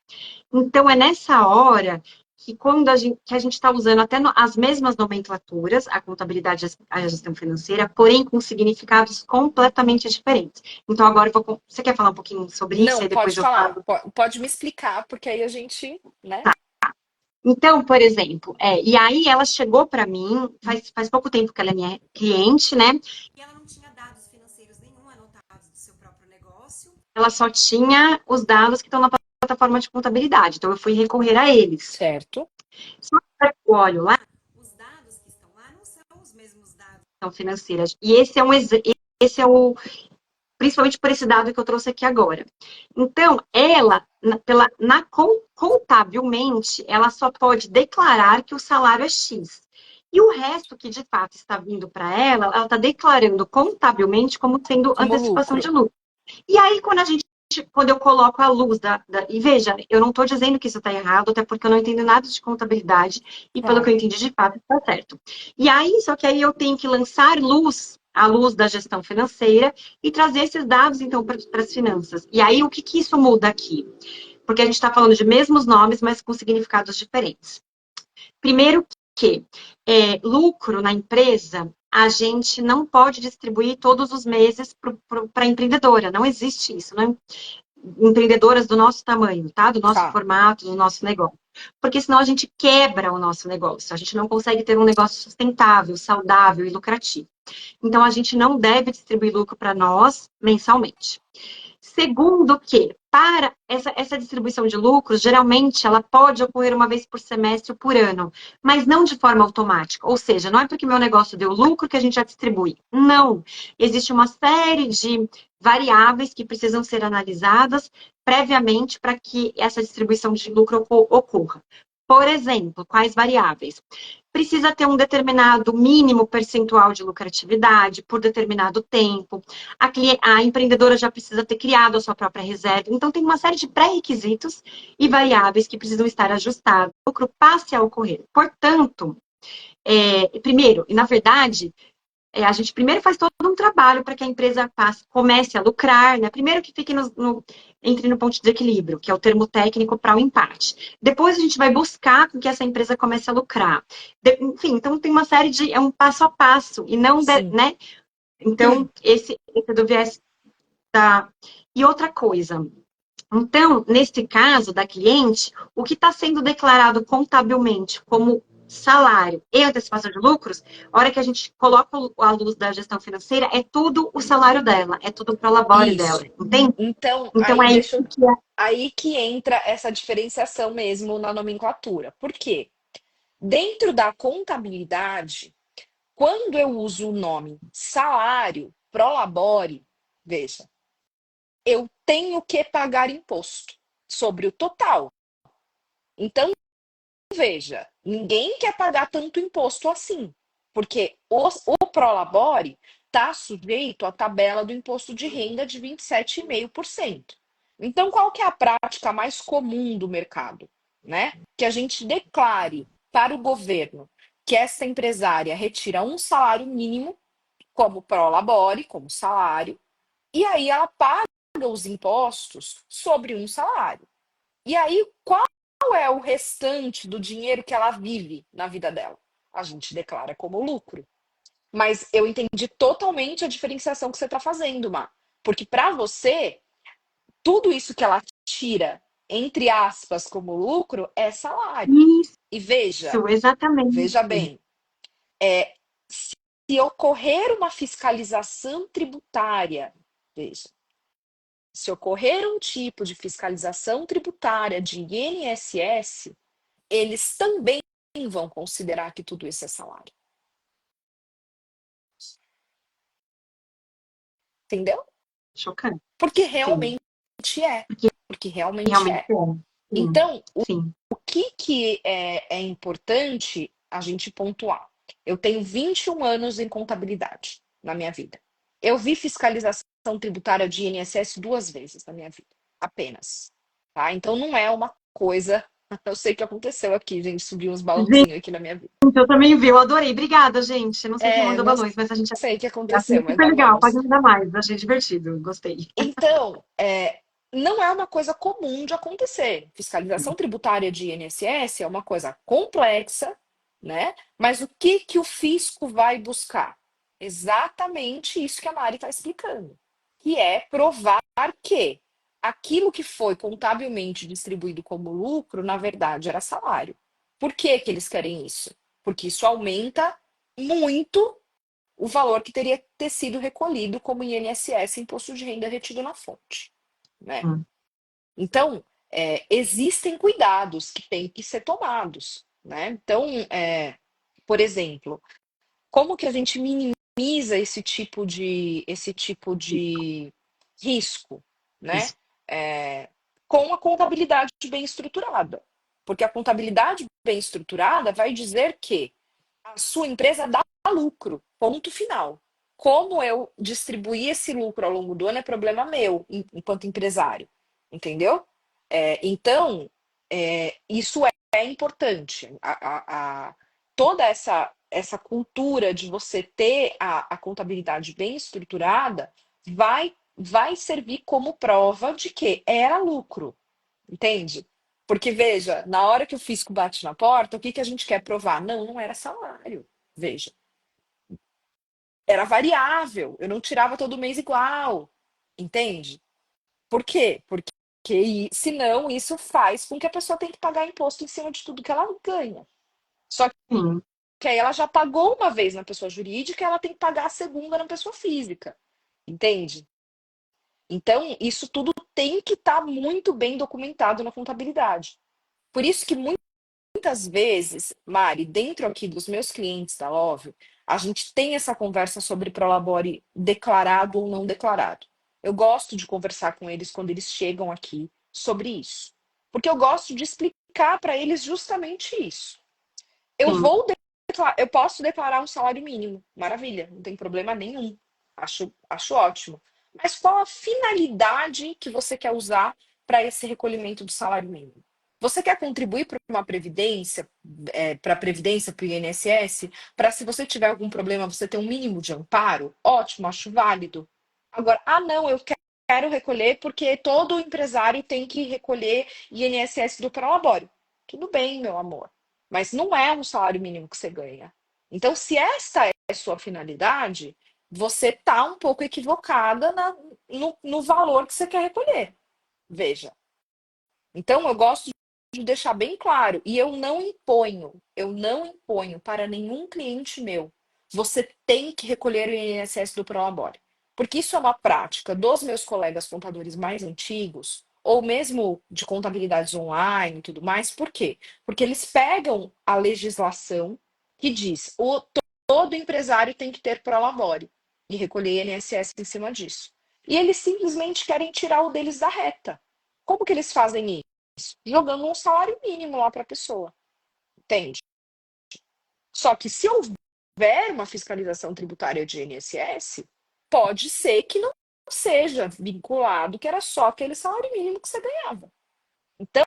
Então, é nessa hora que quando a gente está usando até as mesmas nomenclaturas, a contabilidade e a gestão financeira, porém com significados completamente diferentes. Então, agora você quer falar um pouquinho sobre isso? Não, Aí pode depois eu falar. falo. Pode me explicar, porque aí a gente, né? Então, por exemplo, e aí ela chegou para mim, faz pouco tempo que ela é minha cliente, né? E ela não tinha dados financeiros nenhum anotados do seu próprio negócio. Ela só tinha os dados que estão na plataforma de contabilidade. Então, eu fui recorrer a eles. Certo. Só que eu olho lá, os dados que estão lá não são os mesmos dados financeiras. E esse é o principalmente por esse dado que eu trouxe aqui agora. Então, ela, contabilmente, ela só pode declarar que o salário é X. E o resto que de fato está vindo para ela está declarando contabilmente como tendo Como antecipação de lucro. lucro. E aí, quando eu coloco a luz e veja, eu não estou dizendo que isso está errado, até porque eu não entendo nada de contabilidade, e pelo que Tá. eu entendi, de fato, está certo. E aí, só que aí eu tenho que lançar a luz da gestão financeira, e trazer esses dados, então, para as finanças. E aí, o que isso muda aqui? Porque a gente está falando de mesmos nomes, mas com significados diferentes. Primeiro que lucro na empresa, a gente não pode distribuir todos os meses para a empreendedora. Não existe isso. Não, empreendedoras do nosso tamanho, tá? Do nosso Tá. formato, do nosso negócio. Porque senão a gente quebra o nosso negócio. A gente não consegue ter um negócio sustentável, saudável e lucrativo. Então, a gente não deve distribuir lucro para nós mensalmente. Segundo que, para essa distribuição de lucros, geralmente ela pode ocorrer uma vez por semestre ou por ano, mas não de forma automática. Ou seja, não é porque meu negócio deu lucro que a gente já distribui. Não. Existe uma série de variáveis que precisam ser analisadas previamente para que essa distribuição de lucro ocorra. Por exemplo, quais variáveis? Precisa ter um determinado mínimo percentual de lucratividade por determinado tempo. A empreendedora já precisa ter criado a sua própria reserva. Então, tem uma série de pré-requisitos e variáveis que precisam estar ajustados. O lucro passe a ocorrer. Portanto, primeiro, e na verdade, a gente primeiro faz todo um trabalho para que a empresa comece a lucrar, né? Primeiro que fique entre no ponto de equilíbrio, que é o termo técnico para o empate. Depois a gente vai buscar com que essa empresa comece a lucrar. Enfim, então tem uma série é um passo a passo, e não, Sim. né? Então, esse é do viés da... E outra coisa, então, nesse caso da cliente, o que está sendo declarado contabilmente como salário e antecipação de lucros, a hora que a gente coloca a luz da gestão financeira, é tudo o salário dela, é tudo o prolabore dela, Isso. entende? Então, Então, aí é deixa isso eu... que é. Aí que entra essa diferenciação mesmo na nomenclatura. Por quê? Dentro da contabilidade, quando eu uso o nome salário, prolabore, veja, eu tenho que pagar imposto sobre o total. Então, veja, ninguém quer pagar tanto imposto assim, porque o prolabore está sujeito à tabela do imposto de renda de 27,5%. Então, qual que é a prática mais comum do mercado? Né? Que a gente declare para o governo que essa empresária retira um salário mínimo como prolabore, como salário, e aí ela paga os impostos sobre um salário. E aí, qual é o restante do dinheiro que ela vive na vida dela? A gente declara como lucro. Mas eu entendi totalmente a diferenciação que você está fazendo, Má. Porque para você, tudo isso que ela tira, entre aspas, como lucro, é salário. E Isso, exatamente. veja bem, se ocorrer uma fiscalização tributária, veja, se ocorrer um tipo de fiscalização tributária de INSS, eles também vão considerar que tudo isso é salário. Entendeu? Chocante. Porque Sim. realmente é. Porque Porque realmente realmente é. é. Sim. Então, Sim. o que é importante a gente pontuar? Eu tenho 21 anos em contabilidade na minha vida. Eu vi fiscalização tributária de INSS 2 vezes na minha vida, apenas. Tá? Então não é uma coisa. Eu sei que aconteceu aqui, gente, subiu uns Gente, balãozinhos aqui na minha vida. eu também vi, eu adorei. Obrigada, gente. Não sei quem É, mandou não balões, mas a gente sei o que achei aconteceu, mas super legal. amamos. Pode me dar mais, achei divertido, gostei. Então, não é uma coisa comum de acontecer. Fiscalização tributária de INSS é uma coisa complexa, né? Mas o que que o fisco vai buscar? Exatamente isso que a Mari está explicando, que é provar que aquilo que foi contabilmente distribuído como lucro, na verdade, era salário. Por que que eles querem isso? Porque isso aumenta muito o valor que teria que ter sido recolhido como INSS, Imposto de Renda retido na fonte, né? Hum, Então, existem cuidados que têm que ser tomados, né? Então, por exemplo, como que a gente minimiza esse tipo de risco, né? isso. Com a contabilidade bem estruturada. Porque a contabilidade bem estruturada vai dizer que a sua empresa dá lucro, ponto final. Como eu distribuir esse lucro ao longo do ano é problema meu, enquanto empresário, entendeu? Então, isso é importante. Toda essa cultura de você ter a contabilidade bem estruturada vai servir como prova de que era lucro, entende? Porque, veja, na hora que o fisco bate na porta, o que que a gente quer provar? Não, não era salário. Veja, era variável. Eu não tirava todo mês igual. Entende? Por quê? Porque senão isso faz com que a pessoa tenha que pagar imposto em cima de tudo que ela ganha. Só Sim, que aí ela já pagou uma vez na pessoa jurídica, ela tem que pagar a segunda na pessoa física. Entende? Então, isso tudo tem que estar muito bem documentado na contabilidade. Por isso que muitas vezes, Mari, dentro aqui dos meus clientes da Lovio, a gente tem essa conversa sobre prolabore declarado ou não declarado. Eu gosto de conversar com eles quando eles chegam aqui sobre isso. Porque eu gosto de explicar para eles justamente isso. Eu sim, vou eu posso declarar um salário mínimo. Maravilha, não tem problema nenhum. Acho ótimo. Mas qual a finalidade que você quer usar para esse recolhimento do salário mínimo? Você quer contribuir para uma previdência, para a previdência, para o INSS, para se você tiver algum problema, você ter um mínimo de amparo? Ótimo, acho válido. Agora, não, eu quero recolher porque todo empresário tem que recolher INSS do prolabore. Tudo bem, meu amor, mas não é um salário mínimo que você ganha. Então, se esta é a sua finalidade, você está um pouco equivocada no valor que você quer recolher. Veja. Então, eu gosto de deixar bem claro, e eu não imponho para nenhum cliente meu. Você tem que recolher o INSS do Prolabore. Porque isso é uma prática dos meus colegas contadores mais antigos, ou mesmo de contabilidades online e tudo mais. Por quê? Porque eles pegam a legislação que diz todo empresário tem que ter Prolabore e recolher INSS em cima disso. E eles simplesmente querem tirar o deles da reta. Como que eles fazem isso? Jogando um salário mínimo lá para a pessoa, entende? Só que se houver uma fiscalização tributária de INSS, pode ser que não seja vinculado, que era só aquele salário mínimo que você ganhava. Então,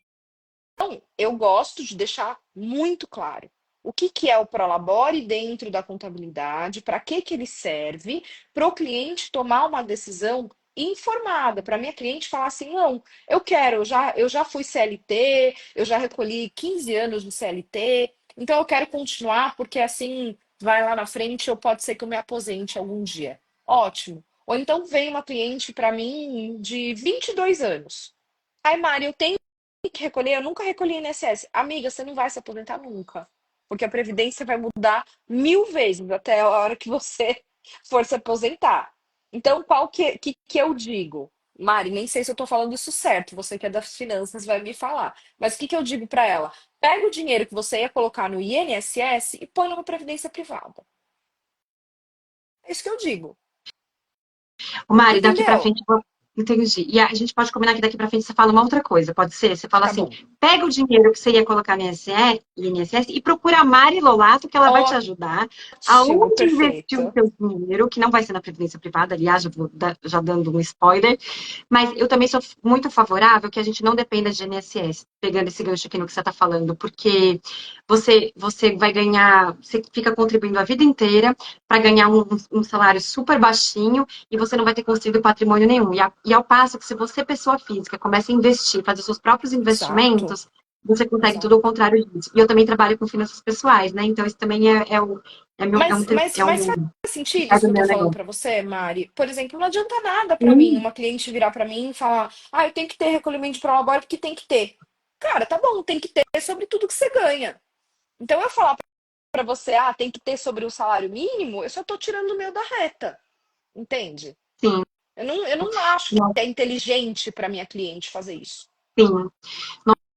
eu gosto de deixar muito claro o que é o Prolabore dentro da contabilidade, para que ele serve, para o cliente tomar uma decisão informada, para minha cliente falar assim, não, eu já fui CLT, eu já recolhi 15 anos de CLT, então eu quero continuar, porque assim vai lá na frente, ou pode ser que eu me aposente algum dia. Ótimo. Ou então vem uma cliente para mim de 22 anos. Ai, Mari, eu tenho que recolher, eu nunca recolhi INSS. Amiga, você não vai se aposentar nunca. Porque a Previdência vai mudar 1000 vezes até a hora que você for se aposentar. Então, qual que eu digo? Mari, nem sei se eu tô falando isso certo, você que é das finanças vai me falar. Mas o que eu digo para ela? Pega o dinheiro que você ia colocar no INSS e põe numa previdência privada. É isso que eu digo. O Mari, daqui pra Entendeu? frente, entendi. E a gente pode combinar que daqui pra frente você fala uma outra coisa, pode ser? Você fala Tá assim, bom. pega o dinheiro que você ia colocar no INSS e procura a Mari Lolato, que ela vai te ajudar Ótimo, aonde investir o perfeito. seu dinheiro, que não vai ser na Previdência Privada, aliás, já vou já dando um spoiler, mas eu também sou muito favorável que a gente não dependa de INSS, pegando esse gancho aqui no que você está falando, porque você vai ganhar, você fica contribuindo a vida inteira para ganhar um salário super baixinho e você não vai ter construído patrimônio nenhum. E ao passo que se você, pessoa física, começa a investir, fazer seus próprios Exato, investimentos, você consegue tudo exato. ao contrário disso. E eu também trabalho com finanças pessoais, né? Então, isso também Mas faz sentido é isso do que eu tô meu falando negócio. pra você, Mari? Por exemplo, não adianta nada pra mim Sim, uma cliente virar pra mim e falar: ah, eu tenho que ter recolhimento de prolabore porque tem que ter. Cara, tá bom, tem que ter sobre tudo que você ganha. Então eu falar pra você, ah, tem que ter sobre o salário mínimo, eu só tô tirando o meu da reta, entende? sim, Eu não acho que é inteligente pra minha cliente fazer isso. sim.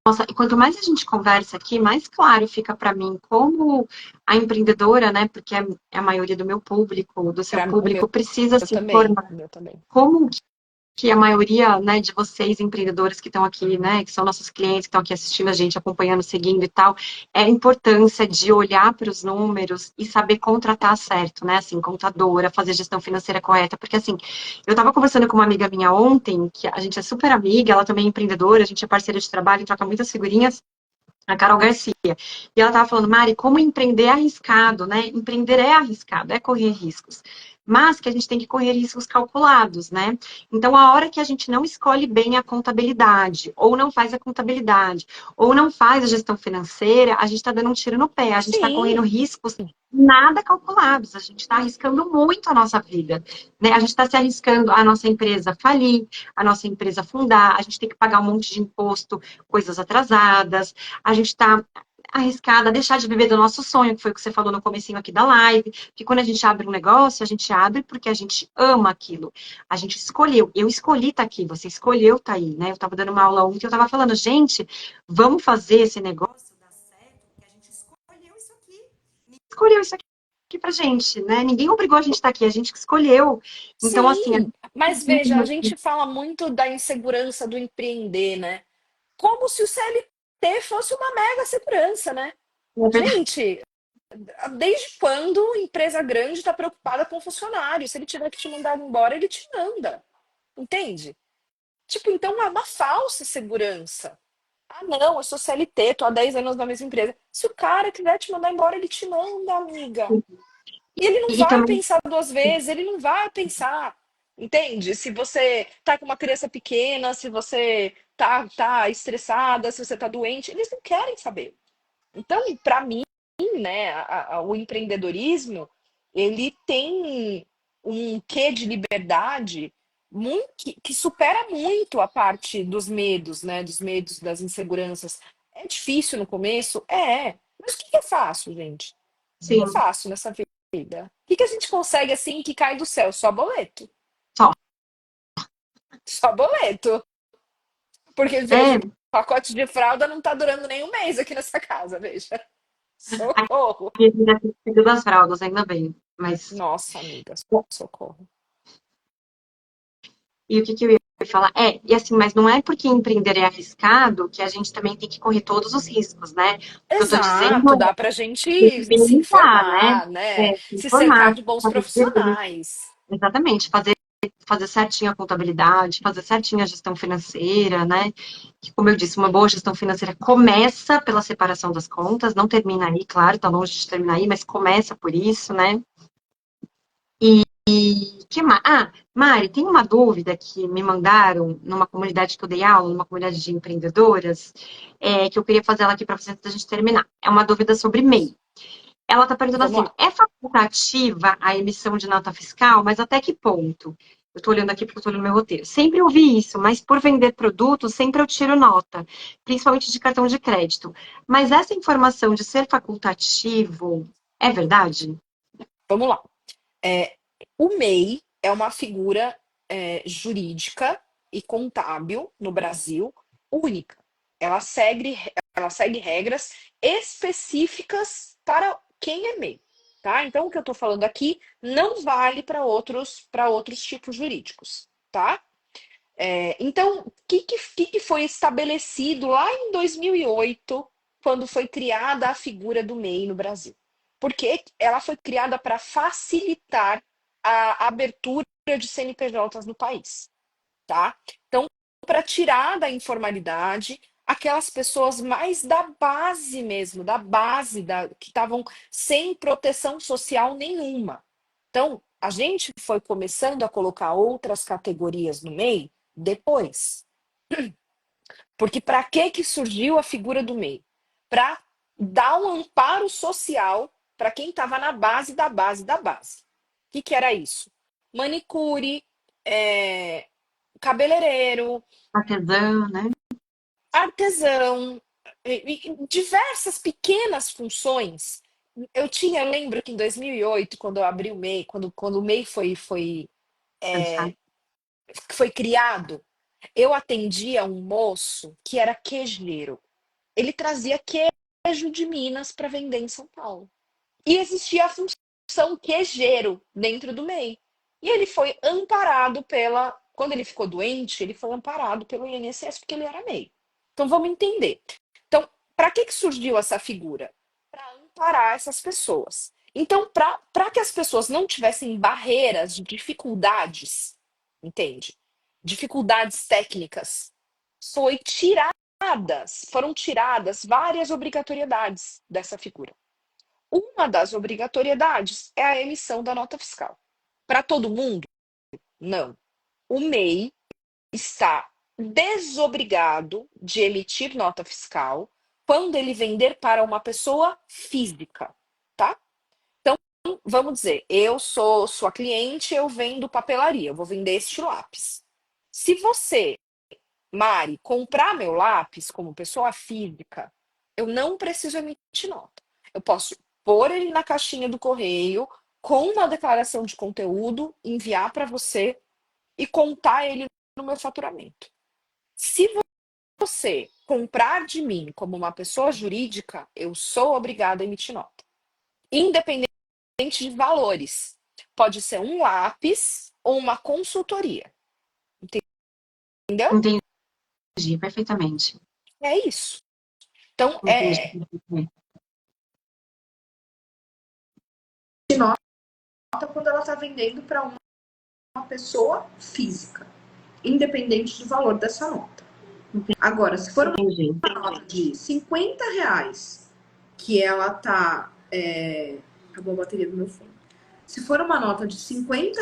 Nossa, e quanto mais a gente conversa aqui, mais claro fica para mim como a empreendedora, né, porque é a maioria do meu público, do seu Para o meu público, precisa se também, informar o meu também. como que a maioria, né, de vocês, empreendedores que estão aqui, né, que são nossos clientes, que estão aqui assistindo a gente, acompanhando, seguindo e tal, é a importância de olhar para os números e saber contratar certo, né, assim, contadora, fazer gestão financeira correta, porque assim, eu estava conversando com uma amiga minha ontem, que a gente é super amiga, ela também é empreendedora, a gente é parceira de trabalho, troca muitas figurinhas, a Carol Garcia. E ela estava falando, Mari, como empreender é arriscado, né? Empreender é arriscado, é correr riscos. Mas que a gente tem que correr riscos calculados, né? Então, a hora que a gente não escolhe bem a contabilidade, ou não faz a contabilidade, ou não faz a gestão financeira, a gente está dando um tiro no pé, a gente está correndo Sim, riscos nada calculados, a gente está arriscando muito a nossa vida, né? A gente está se arriscando a nossa empresa falir, a nossa empresa afundar, a gente tem que pagar um monte de imposto, coisas atrasadas, a gente está arriscada a deixar de viver do nosso sonho, que foi o que você falou no comecinho aqui da live, que quando a gente abre um negócio, a gente abre porque a gente ama aquilo. A gente escolheu, eu escolhi estar aqui, você escolheu estar aí, né? Eu estava dando uma aula ontem, eu estava falando, gente, vamos fazer esse negócio dar certo, porque a gente escolheu isso aqui pra gente, né? Ninguém obrigou a gente a estar aqui, a gente que escolheu. Então, assim, a sim. Mas veja, a gente fala muito da insegurança do empreender, né? Como se o CLT fosse uma mega segurança, né? Gente, desde quando empresa grande está preocupada com o funcionário? Se ele tiver que te mandar embora, ele te manda. Entende? Tipo, então é uma falsa segurança. Ah, não, eu sou CLT, tô há 10 anos na mesma empresa. Se o cara quiser te mandar embora, ele te manda, amiga. E ele não e vai também, pensar duas vezes, ele não vai pensar. Entende? Se você tá com uma criança pequena, se você tá estressada, se você tá doente, eles não querem saber. Então, para mim, né, o empreendedorismo, ele tem um quê de liberdade muito, que supera muito a parte dos medos, né, dos medos, das inseguranças. É difícil no começo? É. Mas o que é fácil, gente? O que é sim, fácil nessa vida? O que a gente consegue assim que cai do céu? Só boleto. só. Só boleto. Porque, veja, É, o pacote de fralda não tá durando nem um mês aqui nessa casa, veja. Socorro. aqui ainda tem cuidado das fraldas, ainda bem. Mas, Nossa, amiga, socorro. e o que que eu ia falar? E assim, mas não é porque empreender é arriscado que a gente também tem que correr todos os riscos, né? O que eu tô dizendo Exato, dá é pra se gente se experimentar, né? informar, né? Se Se cercar informar, de bons fazer bem. profissionais. Exatamente, fazer certinho a contabilidade, fazer certinho a gestão financeira, né? Que, como eu disse, uma boa gestão financeira começa pela separação das contas, não termina aí, claro, tá longe de terminar aí, mas começa por isso, né? Que mais? Ah, Mari, tem uma dúvida que me mandaram numa comunidade que eu dei aula, numa comunidade de empreendedoras, que eu queria fazer ela aqui para você antes da gente terminar. É uma dúvida sobre MEI. Ela está perguntando Vamos assim: lá. é facultativa a emissão de nota fiscal, mas até que ponto? Eu estou olhando aqui porque eu estou olhando meu roteiro. Sempre ouvi isso, mas por vender produtos, sempre eu tiro nota, principalmente de cartão de crédito. Mas essa informação de ser facultativo é verdade? Vamos lá. É, o MEI é uma figura jurídica e contábil no Brasil única. Ela segue ela segue regras específicas para quem é MEI, tá? Então, o que eu estou falando aqui não vale para outros tipos jurídicos, tá? Então, o que foi estabelecido lá em 2008, quando foi criada a figura do MEI no Brasil? Porque ela foi criada para facilitar a abertura de CNPJs no país, tá? Então, para tirar da informalidade aquelas pessoas mais da base mesmo, da base, que estavam sem proteção social nenhuma. Então, a gente foi começando a colocar outras categorias no MEI depois. Porque para que surgiu a figura do MEI? Para dar um amparo social para quem estava na base da base da base. O que era isso? Manicure, cabeleireiro, Artesã, né? artesão, diversas pequenas funções. Eu lembro que em 2008, quando eu abri o MEI, quando o MEI Pensar. foi criado, eu atendia um moço que era queijeiro. Ele trazia queijo de Minas para vender em São Paulo. E existia a função queijeiro dentro do MEI. E ele foi amparado pela. Quando ele ficou doente, ele foi amparado pelo INSS porque ele era MEI. Então vamos entender. Então, para que surgiu essa figura? Para amparar essas pessoas. Então, para que as pessoas não tivessem barreiras, dificuldades, entende? Dificuldades técnicas, foram tiradas várias obrigatoriedades dessa figura. Uma das obrigatoriedades é a emissão da nota fiscal. Para todo mundo? Não. O MEI está desobrigado de emitir nota fiscal quando ele vender para uma pessoa física, tá? Então, vamos dizer, eu sou sua cliente, eu vendo papelaria, eu vou vender este lápis. Se você, Mari, comprar meu lápis como pessoa física, eu não preciso emitir nota. Eu posso pôr ele na caixinha do correio com uma declaração de conteúdo, enviar para você e contar ele no meu faturamento. Se você comprar de mim como uma pessoa jurídica, eu sou obrigada a emitir nota. Independente de valores. Pode ser um lápis ou uma consultoria. Entendeu? Entendi perfeitamente. É isso. Então, Entendi perfeitamente. quando ela está vendendo para uma pessoa física, independente do valor dessa nota. Agora, se for uma nota de R$ 50, que ela tá. Acabou a bateria do meu fone. Se for uma nota de R$ 50.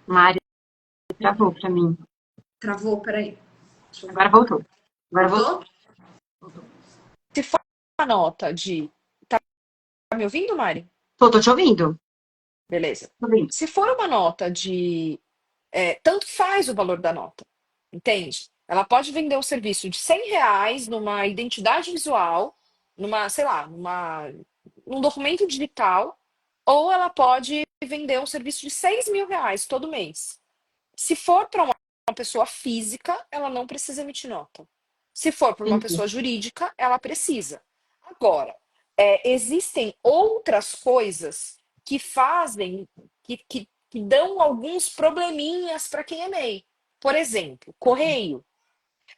Mari, travou para mim. Travou, peraí. Agora voltou. Agora voltou. Se for uma nota de. Tá me ouvindo, Mari? Tô te ouvindo. Beleza. Tô ouvindo. Se for uma nota de. Tanto faz o valor da nota, entende? Ela pode vender um serviço de R$ 100 numa identidade visual, sei lá, num documento digital, ou ela pode vender um serviço de R$ 6.000 todo mês. Se for para uma pessoa física, ela não precisa emitir nota. Se for para uma Entendi. pessoa jurídica, ela precisa. Agora, existem outras coisas que fazem, que dão alguns probleminhas para quem é MEI. Por exemplo, correio.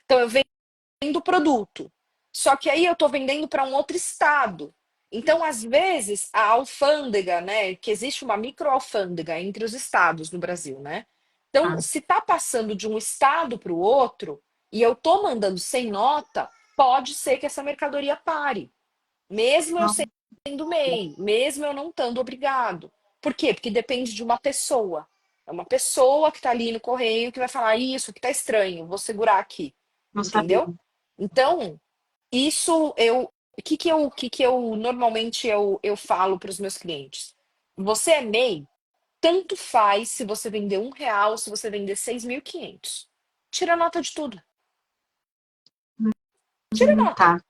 Então, eu vendo produto. Só que aí eu estou vendendo para um outro estado. Então, às vezes, a alfândega, né? Que existe uma microalfândega entre os estados no Brasil, né? Então, Ah, se está passando de um estado para o outro e eu estou mandando sem nota, pode ser que essa mercadoria pare. Mesmo eu não. sendo MEI, mesmo eu não estando obrigado. Por quê? Porque depende de uma pessoa. É uma pessoa que está ali no correio que vai falar isso aqui está estranho, vou segurar aqui. Não sabia. Entendeu? Então, isso o que que eu normalmente eu falo para os meus clientes. Você é MEI, tanto faz se você vender R$ 1, se você vender 6.500. Tira a nota de tudo. Tira a nota. Tá.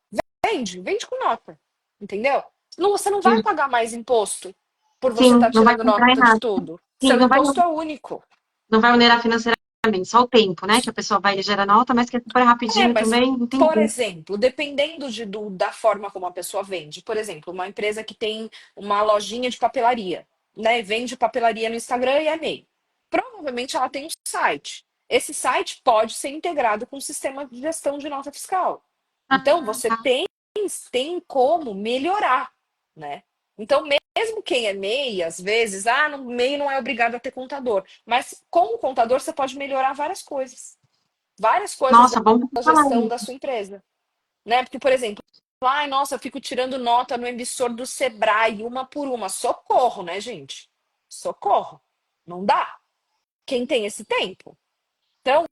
Vende com nota. Entendeu? Você não vai Sim, pagar mais imposto por você sim, estar não vai tirando comprar em nota de nada. tudo. Sim, Seu imposto é único. não vai onerar financeiramente necessariamente, só o tempo, né? Que a pessoa vai gerar nota, mas que é super rapidinho Mas, também, por entendi. exemplo, dependendo da forma como a pessoa vende, por exemplo, uma empresa que tem uma lojinha de papelaria, né? Vende papelaria no Instagram e é MEI. Provavelmente ela tem um site. Esse site pode ser integrado com o sistema de gestão de nota fiscal. Então, Ah, você tá. tem como melhorar, né? Então, mesmo quem é MEI, às vezes, no MEI não é obrigado a ter contador. Mas com o contador você pode melhorar várias coisas Nossa, bom você da falar gestão da isso. sua empresa, né? Porque, por exemplo, ai, nossa, eu fico tirando nota no emissor do Sebrae, uma por uma. Socorro, né, gente? Socorro. Não dá. Quem tem esse tempo? Então,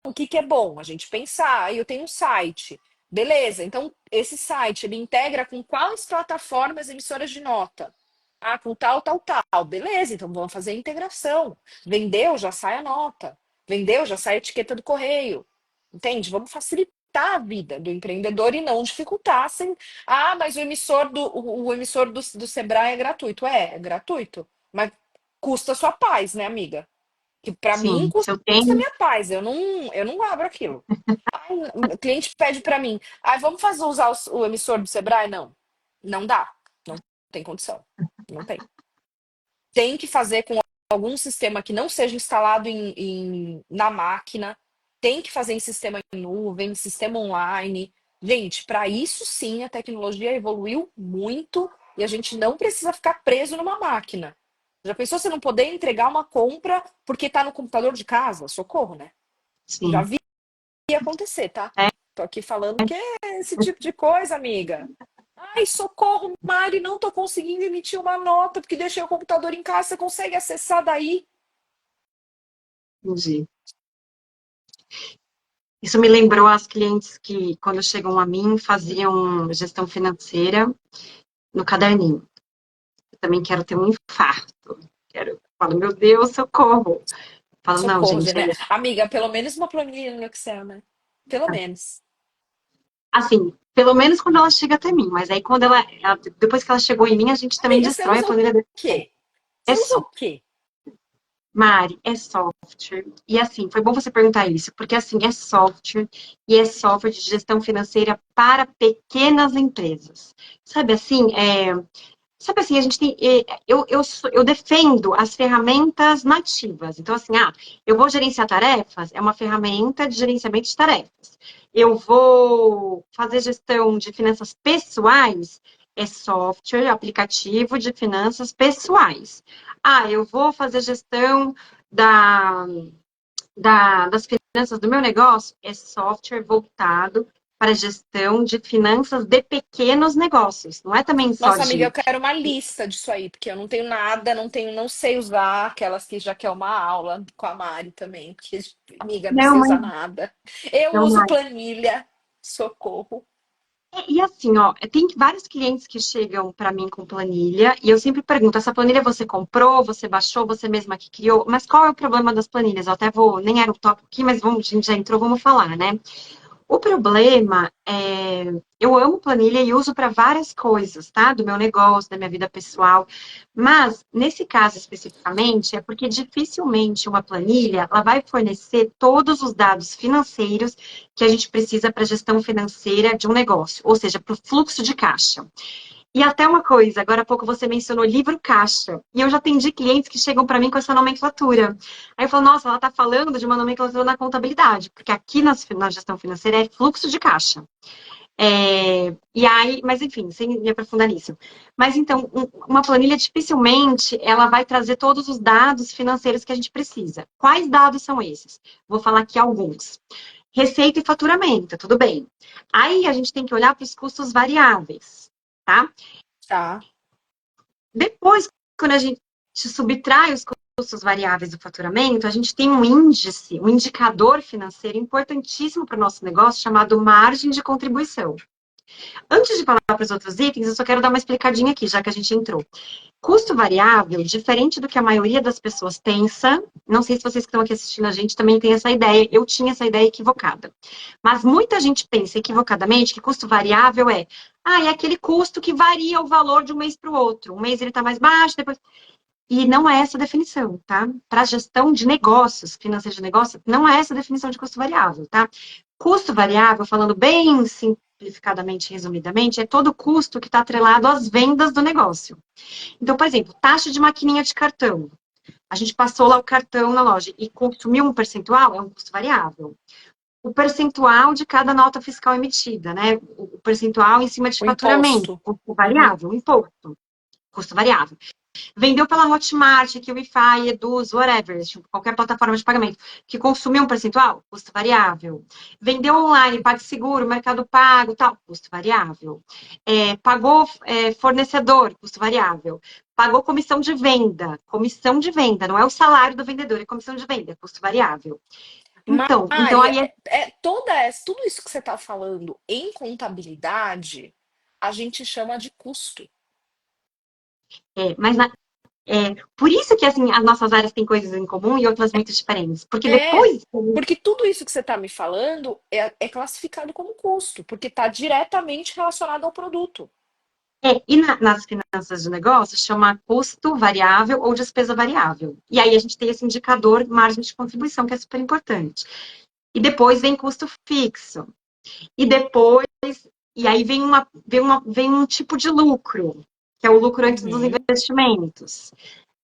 o que que é bom? A gente pensar, eu tenho um site. Beleza, então esse site ele integra com quais plataformas emissoras de nota? Ah, com tal, tal, tal. Beleza, então vamos fazer a integração. Vendeu, já sai a nota. Vendeu, já sai a etiqueta do correio. Entende? Vamos facilitar a vida do empreendedor e não dificultar. Mas o emissor do Sebrae é gratuito. É gratuito. Mas custa a sua paz, né, amiga? Que para mim Sim, custa se eu a tenho. minha paz. Eu não abro aquilo. Ai, o cliente pede para mim, vamos usar o emissor do Sebrae? Não, não dá. Não tem condição. Não tem. Tem que fazer com algum sistema que não seja instalado na máquina. Tem que fazer em sistema em nuvem, sistema online. Gente, para isso sim a tecnologia evoluiu muito e a gente não precisa ficar preso numa máquina. Já pensou você não poder entregar uma compra porque está no computador de casa? Socorro, né? Já Sim. vi acontecer, tá? É, Tô aqui falando que é esse tipo de coisa, amiga. Ai, socorro, Mari, não tô conseguindo emitir uma nota porque deixei o computador em casa. Você consegue acessar daí? entendi. Isso me lembrou as clientes que, quando chegam a mim, faziam gestão financeira no caderninho. Eu também quero ter um infarto. Falo, meu Deus, socorro. Falo, não, Socorro, gente, né? Amiga, pelo menos uma planilha no Excel, né? Pelo menos. assim, pelo menos quando ela chega até mim, mas aí quando depois que ela chegou em mim, a gente também Amiga, você destrói a usa o planilha dele. quê? É Você usa só, o quê? Mari, é software. E assim, foi bom você perguntar isso, porque assim, é software e é software de gestão financeira para pequenas empresas. Sabe assim, sabe assim, a gente tem. Eu defendo as ferramentas nativas. Então, assim, eu vou gerenciar tarefas, é uma ferramenta de gerenciamento de tarefas. Eu vou fazer gestão de finanças pessoais, é software, aplicativo de finanças pessoais. Eu vou fazer gestão da, das finanças do meu negócio, é software voltado para gestão de finanças de pequenos negócios. Não é também só Nossa, amiga, de eu quero uma lista disso aí, porque eu não tenho nada, não sei usar aquelas que já quer uma aula com a Mari também, porque, amiga, não não, sei mas usar nada. Eu não uso mais. planilha, socorro. E assim, ó, tem vários clientes que chegam para mim com planilha e eu sempre pergunto: essa planilha você comprou, você baixou, você mesma que criou? Mas qual é o problema das planilhas? Eu até vou, nem era o tópico aqui, mas a gente já entrou, vamos falar, né? O problema é, eu amo planilha e uso para várias coisas, tá? Do meu negócio, da minha vida pessoal. Mas, nesse caso especificamente, é porque dificilmente uma planilha ela vai fornecer todos os dados financeiros que a gente precisa para a gestão financeira de um negócio, ou seja, para o fluxo de caixa. E até uma coisa, agora há pouco você mencionou livro caixa. E eu já atendi clientes que chegam para mim com essa nomenclatura. Aí eu falo, nossa, ela está falando de uma nomenclatura na contabilidade, porque aqui na gestão financeira é fluxo de caixa. E aí, mas enfim, sem me aprofundar nisso. Mas então, uma planilha dificilmente ela vai trazer todos os dados financeiros que a gente precisa. Quais dados são esses? Vou falar aqui alguns. Receita e faturamento, tudo bem. Aí a gente tem que olhar para os custos variáveis, tá? Tá. Depois, quando a gente subtrai os custos variáveis do faturamento, a gente tem um índice, um indicador financeiro importantíssimo para o nosso negócio chamado margem de contribuição. Antes de falar para os outros itens, eu só quero dar uma explicadinha aqui, já que a gente entrou. Custo variável, diferente do que a maioria das pessoas pensa, não sei se vocês que estão aqui assistindo a gente também têm essa ideia, eu tinha essa ideia equivocada. Mas muita gente pensa equivocadamente que custo variável é aquele custo que varia o valor de um mês para o outro. Um mês ele está mais baixo, depois. E não é essa a definição, tá? Para gestão de negócios, financeira de negócio, não é essa a definição de custo variável, tá? Custo variável, falando bem simplificadamente, resumidamente, é todo custo que está atrelado às vendas do negócio. Então, por exemplo, taxa de maquininha de cartão. A gente passou lá o cartão na loja e consumiu um percentual, é um custo variável. O percentual de cada nota fiscal emitida, né? O percentual em cima de O faturamento, imposto. custo Uhum. variável, imposto, custo variável. Vendeu pela Hotmart, QIFI, Eduz, whatever, tipo, qualquer plataforma de pagamento, que consumiu um percentual, custo variável. Vendeu online, PagSeguro, Mercado Pago, tal, custo variável. Pagou fornecedor, custo variável. Pagou comissão de venda, não é o salário do vendedor, é comissão de venda, custo variável. Então Mari, aí tudo isso que você está falando em contabilidade, a gente chama de custo. mas por isso que assim as nossas áreas têm coisas em comum e outras muito diferentes, porque É, depois porque tudo isso que você está me falando é classificado como custo, porque está diretamente relacionado ao produto. E nas finanças de negócio, chama custo variável ou despesa variável. E aí a gente tem esse indicador margem de contribuição, que é super importante. E depois vem custo fixo. E depois, e aí vem um tipo de lucro, que é o lucro antes dos Uhum. investimentos.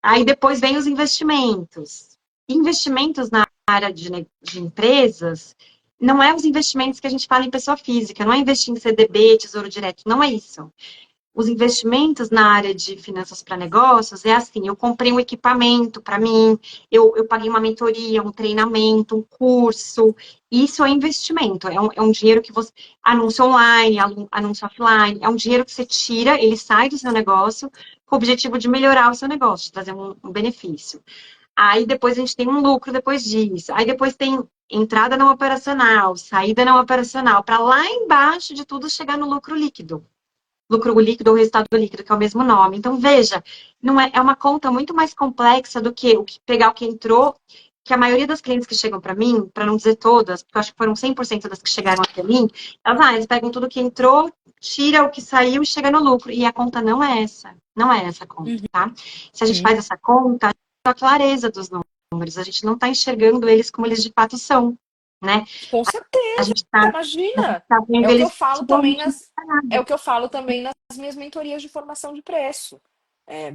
Aí depois vem os investimentos. Investimentos na área de empresas não é os investimentos que a gente fala em pessoa física, não é investir em CDB, tesouro direto, não é isso. Os investimentos na área de finanças para negócios é assim, eu comprei um equipamento para mim, eu paguei uma mentoria, um treinamento, um curso, isso é investimento, é um dinheiro que você, anúncio online, anúncio offline, é um dinheiro que você tira, ele sai do seu negócio com o objetivo de melhorar o seu negócio, de trazer um benefício. Aí depois a gente tem um lucro depois disso, aí depois tem entrada não operacional, saída não operacional, para lá embaixo de tudo chegar no lucro líquido ou resultado líquido, que é o mesmo nome. Então, veja, não é uma conta muito mais complexa do que pegar o que entrou, que a maioria das clientes que chegam para mim, para não dizer todas, porque eu acho que foram 100% das que chegaram até mim, eles pegam tudo que entrou, tira o que saiu e chega no lucro. E a conta não é essa. Não é essa conta, tá? Se a gente Uhum. faz essa conta, a clareza dos números, a gente não está enxergando eles como eles de fato são, né? Com A certeza, gente está imagina. vendo É o que eu eles falo também totalmente nas, é separados. o que eu falo também nas minhas mentorias de formação de preço.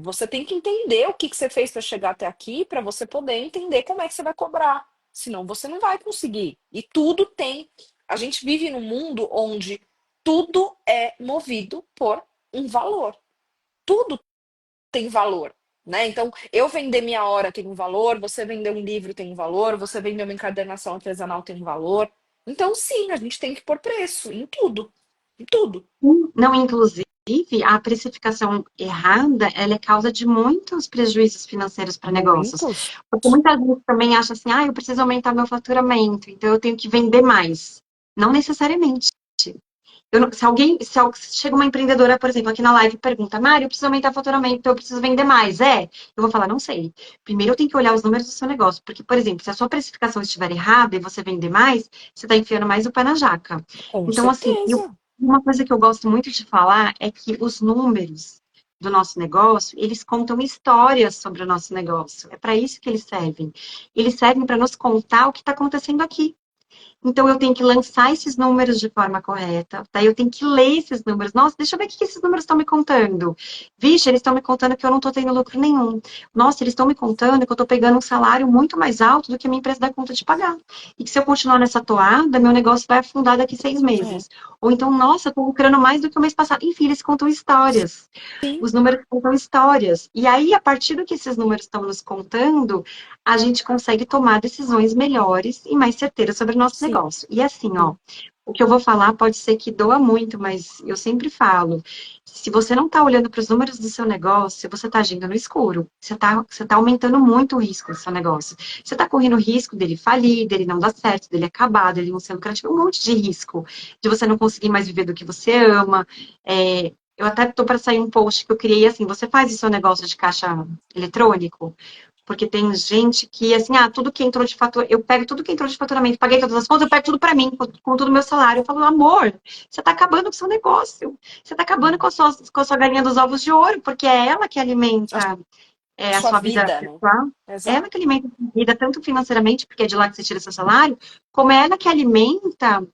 Você tem que entender o que que você fez para chegar até aqui, para você poder entender como é que você vai cobrar. Senão você não vai conseguir. E tudo tem. A gente vive num mundo onde tudo é movido por um valor. Tudo tem valor, né? Então, eu vender minha hora tem um valor, você vender um livro tem um valor, você vender uma encadernação artesanal tem um valor. Então, sim, a gente tem que pôr preço em tudo, em tudo. Não, inclusive, a precificação errada, ela é causa de muitos prejuízos financeiros para negócios. Muitos. Porque muita gente também acha assim, eu preciso aumentar meu faturamento, então eu tenho que vender mais. Não necessariamente. Se chega uma empreendedora, por exemplo, aqui na live e pergunta, Mário, eu preciso aumentar o faturamento, então eu preciso vender mais. Eu vou falar, não sei. Primeiro eu tenho que olhar os números do seu negócio, porque, por exemplo, se a sua precificação estiver errada e você vender mais, você está enfiando mais o pé na jaca. Com Então, assim, certeza. uma coisa que eu gosto muito de falar é que os números do nosso negócio, eles contam histórias sobre o nosso negócio. É para isso que eles servem. Eles servem para nos contar o que está acontecendo aqui. Então, eu tenho que lançar esses números de forma correta, daí eu tenho que ler esses números. Nossa, deixa eu ver o que esses números estão me contando. Vixe, eles estão me contando que eu não estou tendo lucro nenhum. Nossa, eles estão me contando que eu estou pegando um salário muito mais alto do que a minha empresa dá conta de pagar. E que se eu continuar nessa toada, meu negócio vai afundar daqui 6 meses. Ou então, nossa, eu estou lucrando mais do que o mês passado. Enfim, eles contam histórias. Sim, Os números contam histórias. E aí, a partir do que esses números estão nos contando, a gente consegue tomar decisões melhores e mais certeiras sobre o nosso sim. negócio. E assim, ó, o que eu vou falar pode ser que doa muito, mas eu sempre falo, se você não está olhando para os números do seu negócio, você está agindo no escuro. Você tá aumentando muito o risco do seu negócio. Você está correndo risco dele falir, dele não dar certo, dele acabar, dele não ser lucrativo, um monte de risco. De você não conseguir mais viver do que você ama. Eu até estou para sair um post que eu criei assim, você faz o seu negócio de caixa eletrônico? Porque tem gente que, assim, tudo que entrou de faturamento, eu pego tudo que entrou de faturamento, paguei todas as contas, eu pego tudo para mim, com todo o meu salário. Eu falo, amor, você está acabando com o seu negócio. Você está acabando com a sua galinha dos ovos de ouro, porque é ela que alimenta a Sua sua vida vida, né? pessoal, é Exato. ela que alimenta a sua vida, tanto financeiramente, porque é de lá que você tira seu salário, como é ela que alimenta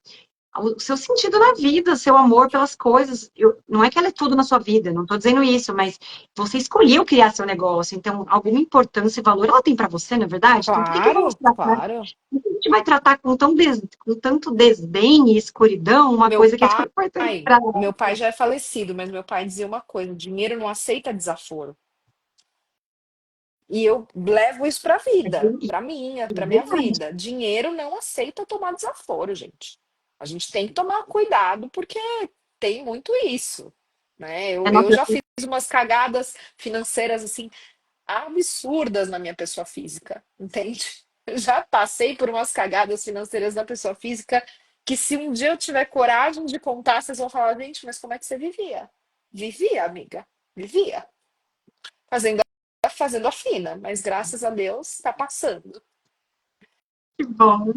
o seu sentido na vida, seu amor pelas coisas. Não é que ela é tudo na sua vida, não estou dizendo isso, mas você escolheu criar seu negócio, então alguma importância e valor ela tem para você, não é verdade? Então por que que vamos Claro, tratar, claro. por que a gente vai tratar com tanto desdém e escuridão uma Meu coisa que é tão pai, importante para meu pai ela? já é falecido, mas meu pai dizia uma coisa: dinheiro não aceita desaforo. E eu levo isso para a vida, para É minha verdade. vida. Dinheiro não aceita tomar desaforo, gente. A gente tem que tomar cuidado porque tem muito isso, né? É, Eu nossa, já fiz umas cagadas financeiras assim absurdas na minha pessoa física, entende? Eu já passei por umas cagadas financeiras da pessoa física que se um dia eu tiver coragem de contar, vocês vão falar, gente, mas como é que você vivia? Vivia, amiga, vivia. Fazendo, fazendo a fina, mas graças a Deus tá passando. que bom.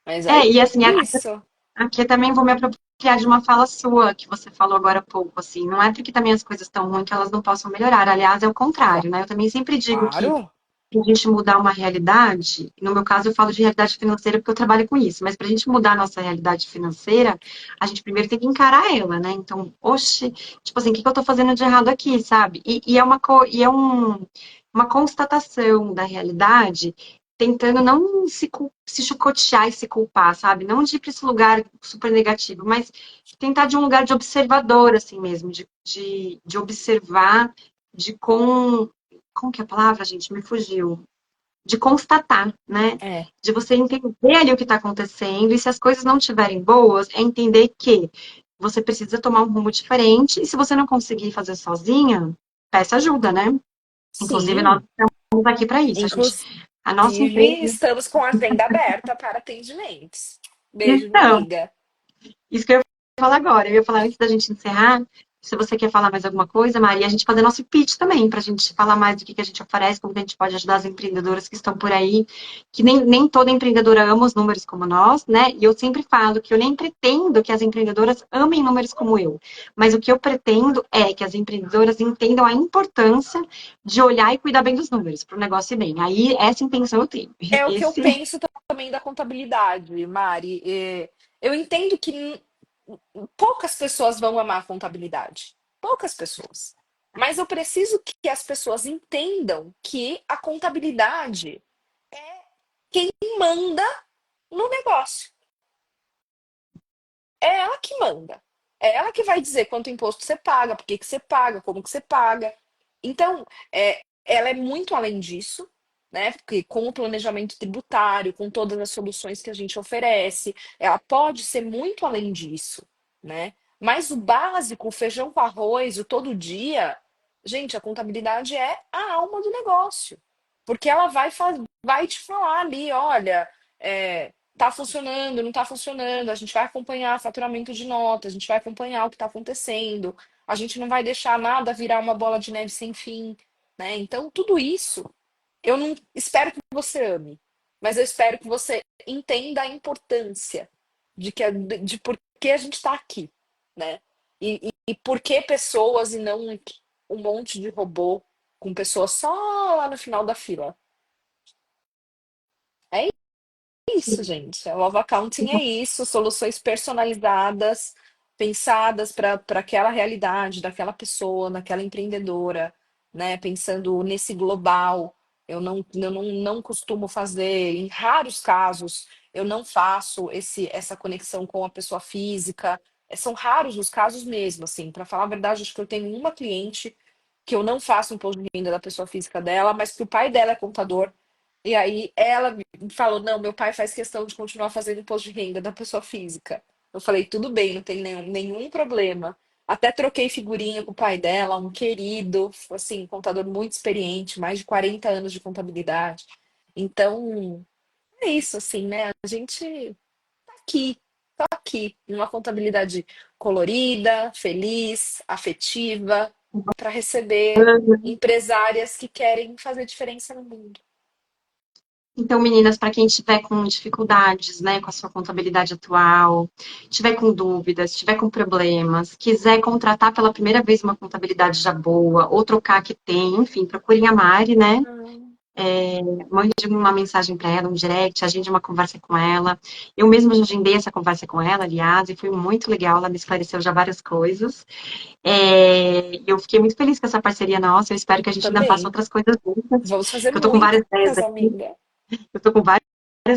Mas É, é e assim, isso. aqui eu também vou me apropriar de uma fala sua que você falou agora há pouco, assim, não é porque também as coisas estão ruins que elas não possam melhorar, aliás, é o contrário, né? Eu também sempre digo que Claro. para a gente mudar uma realidade, no meu caso eu falo de realidade financeira porque eu trabalho com isso, mas para a gente mudar a nossa realidade financeira, a gente primeiro tem que encarar ela, né? Então, oxe, tipo assim, o que que eu tô fazendo de errado aqui, sabe? Uma constatação da realidade, tentando não se chicotear e se culpar, sabe? Não de ir para esse lugar super negativo, mas tentar de um lugar de observador, assim mesmo, de observar, de como que é a palavra, gente? Me fugiu. De constatar, né? É. De você entender ali o que está acontecendo, e se as coisas não estiverem boas, é entender que você precisa tomar um rumo diferente, e se você não conseguir fazer sozinha, peça ajuda, né? Inclusive, nós Sim. estamos aqui para isso. Inclusive, A nossa empresa. estamos com a agenda aberta para atendimentos. Beijo, minha Então, amiga. isso que eu ia falar agora. Eu ia falar antes da gente encerrar. Se você quer falar mais alguma coisa, Maria, a gente fazer nosso pitch também, para a gente falar mais do que a gente oferece, como que a gente pode ajudar as empreendedoras que estão por aí, que nem toda empreendedora ama os números como nós, né? E eu sempre falo que eu nem pretendo que as empreendedoras amem números como eu, mas o que eu pretendo é que as empreendedoras entendam a importância de olhar e cuidar bem dos números, para o negócio ir bem. Aí, essa intenção eu tenho. É o que eu Esse penso também da contabilidade, Mari. Eu entendo que poucas pessoas vão amar a contabilidade. Poucas pessoas. Mas eu preciso que as pessoas entendam que a contabilidade quem manda no negócio. É ela que manda. É ela que vai dizer quanto imposto você paga, por que que você paga, como que você paga. Então, ela é muito além disso, né? Porque com o planejamento tributário, com todas as soluções que a gente oferece, ela pode ser muito além disso, né? Mas o básico, o feijão com arroz, o todo dia, gente, a contabilidade é a alma do negócio. Porque ela vai te falar ali, olha, tá funcionando, não tá funcionando, a gente vai acompanhar faturamento de nota, a gente vai acompanhar o que está acontecendo, a gente não vai deixar nada virar uma bola de neve sem fim, né? Então, tudo isso, eu não espero que você ame, mas eu espero que você entenda a importância de por que a gente está aqui, né? E por que pessoas e não um monte de robô com pessoas só lá no final da fila. É isso, gente. A Love Accounting é isso, soluções personalizadas, pensadas para aquela realidade, daquela pessoa, daquela empreendedora, né? Pensando nesse global. Eu não costumo fazer, em raros casos, eu não faço essa conexão com a pessoa física. São raros os casos mesmo, assim. Para falar a verdade, acho que eu tenho uma cliente que eu não faço imposto de renda da pessoa física dela, mas que o pai dela é contador. E aí ela falou: não, meu pai faz questão de continuar fazendo imposto de renda da pessoa física. Eu falei: tudo bem, não tem nenhum problema. Até troquei figurinha com o pai dela, um querido, assim, contador muito experiente, mais de 40 anos de contabilidade. Então, é isso, assim, né? A gente aqui, tá aqui, numa contabilidade colorida, feliz, afetiva, para receber empresárias que querem fazer diferença no mundo. Então, meninas, para quem tiver com dificuldades, né, com a sua contabilidade atual, tiver com dúvidas, tiver com problemas, quiser contratar pela primeira vez uma contabilidade já boa, ou trocar a que tem, enfim, procurem a Mari, né? Hum. Mande uma mensagem para ela, um direct, agende uma conversa com ela. Eu mesma já agendei essa conversa com ela, aliás, e foi muito legal, ela me esclareceu já várias coisas. Eu fiquei muito feliz com essa parceria nossa, eu espero que a gente ainda faça Também. outras coisas juntas, Vamos fazer que eu tô com várias ideias muitas, aqui. amiga. Eu tô com várias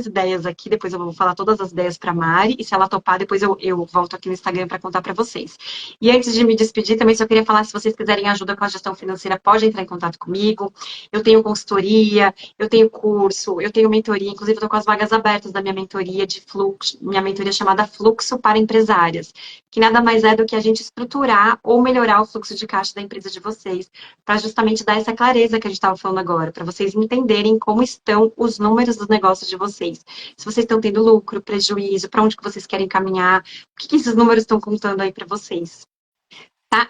ideias aqui, depois eu vou falar todas as ideias para Mari, e se ela topar, depois eu volto aqui no Instagram para contar para vocês. E antes de me despedir, também só queria falar, se vocês quiserem ajuda com a gestão financeira, pode entrar em contato comigo. Eu tenho consultoria, eu tenho curso, eu tenho mentoria, inclusive eu tô com as vagas abertas da minha mentoria de fluxo, minha mentoria chamada Fluxo para Empresárias, que nada mais é do que a gente estruturar ou melhorar o fluxo de caixa da empresa de vocês, para justamente dar essa clareza que a gente estava falando agora, para vocês entenderem como estão os números dos negócios de vocês. Se vocês estão tendo lucro, prejuízo, para onde que vocês querem caminhar, o que esses números estão contando aí para vocês, tá?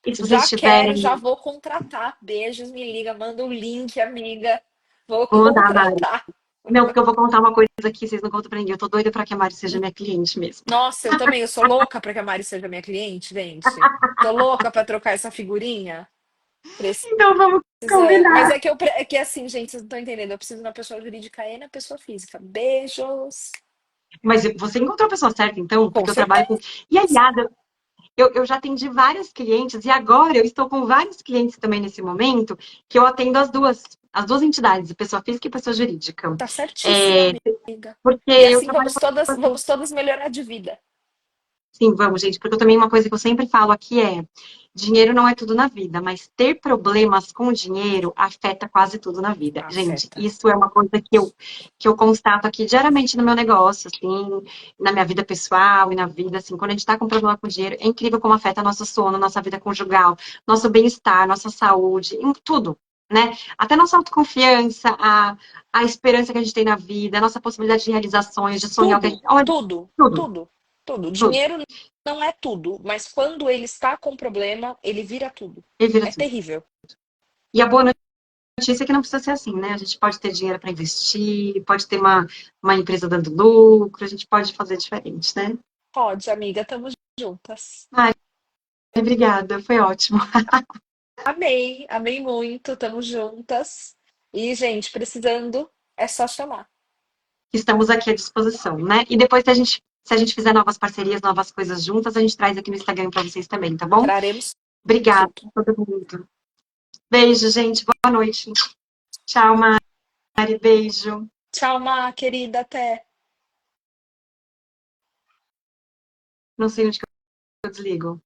E se Já vocês quero, já tiverem, vou contratar. Beijos, me liga, manda o link, amiga. Vou vou mandar, Mari. contratar. Não, porque eu vou contar uma coisa aqui, vocês não contam pra ninguém. Eu tô doida para que a Mari seja minha cliente mesmo. Nossa, eu também, eu sou louca para que a Mari seja minha cliente, gente. Tô louca para trocar essa figurinha. Precisa. Então vamos Mas combinar. é que assim, gente, vocês não estão entendendo. Eu preciso na pessoa jurídica e na pessoa física. Beijos. Mas você encontrou a pessoa certa, então? Com Porque eu trabalho certeza. com. E aliás, eu já atendi várias clientes e agora eu estou com vários clientes também nesse momento que eu atendo as duas entidades, pessoa física e pessoa jurídica. Tá certíssima, É, amiga. porque E eu assim trabalho com. vamos todas melhorar de vida. Sim, vamos, gente, porque eu também uma coisa que eu sempre falo aqui é: dinheiro não é tudo na vida, mas ter problemas com dinheiro afeta quase tudo na vida. Gente, Afeta. isso é uma coisa que eu constato aqui diariamente no meu negócio, assim, na minha vida pessoal e na vida, assim, quando a gente tá com problema com dinheiro, é incrível como afeta nosso sono, nossa vida conjugal, nosso bem-estar, nossa saúde, em tudo. Né? Até nossa autoconfiança, a esperança que a gente tem na vida, a nossa possibilidade de realizações, de sonhar o que a Tudo, gente. Olha, tudo, tudo, tudo, tudo. tudo. Dinheiro não é tudo, mas quando ele está com problema, ele vira tudo. Ele vira É tudo. terrível. E a boa notícia é que não precisa ser assim, né? A gente pode ter dinheiro para investir, pode ter uma empresa dando lucro, a gente pode fazer diferente, né? Pode, amiga, estamos juntas. Ai, obrigada, foi ótimo. Amei, amei muito, estamos juntas. E, gente, precisando, é só chamar. Estamos aqui à disposição, né? E depois, se a gente fizer novas parcerias, novas coisas juntas, a gente traz aqui no Instagram para vocês também, tá bom? Traremos Obrigada tudo. a todo mundo. Beijo, gente. Boa noite. Tchau, Mari. Beijo. Tchau, Má, querida, até. Não sei onde que eu desligo.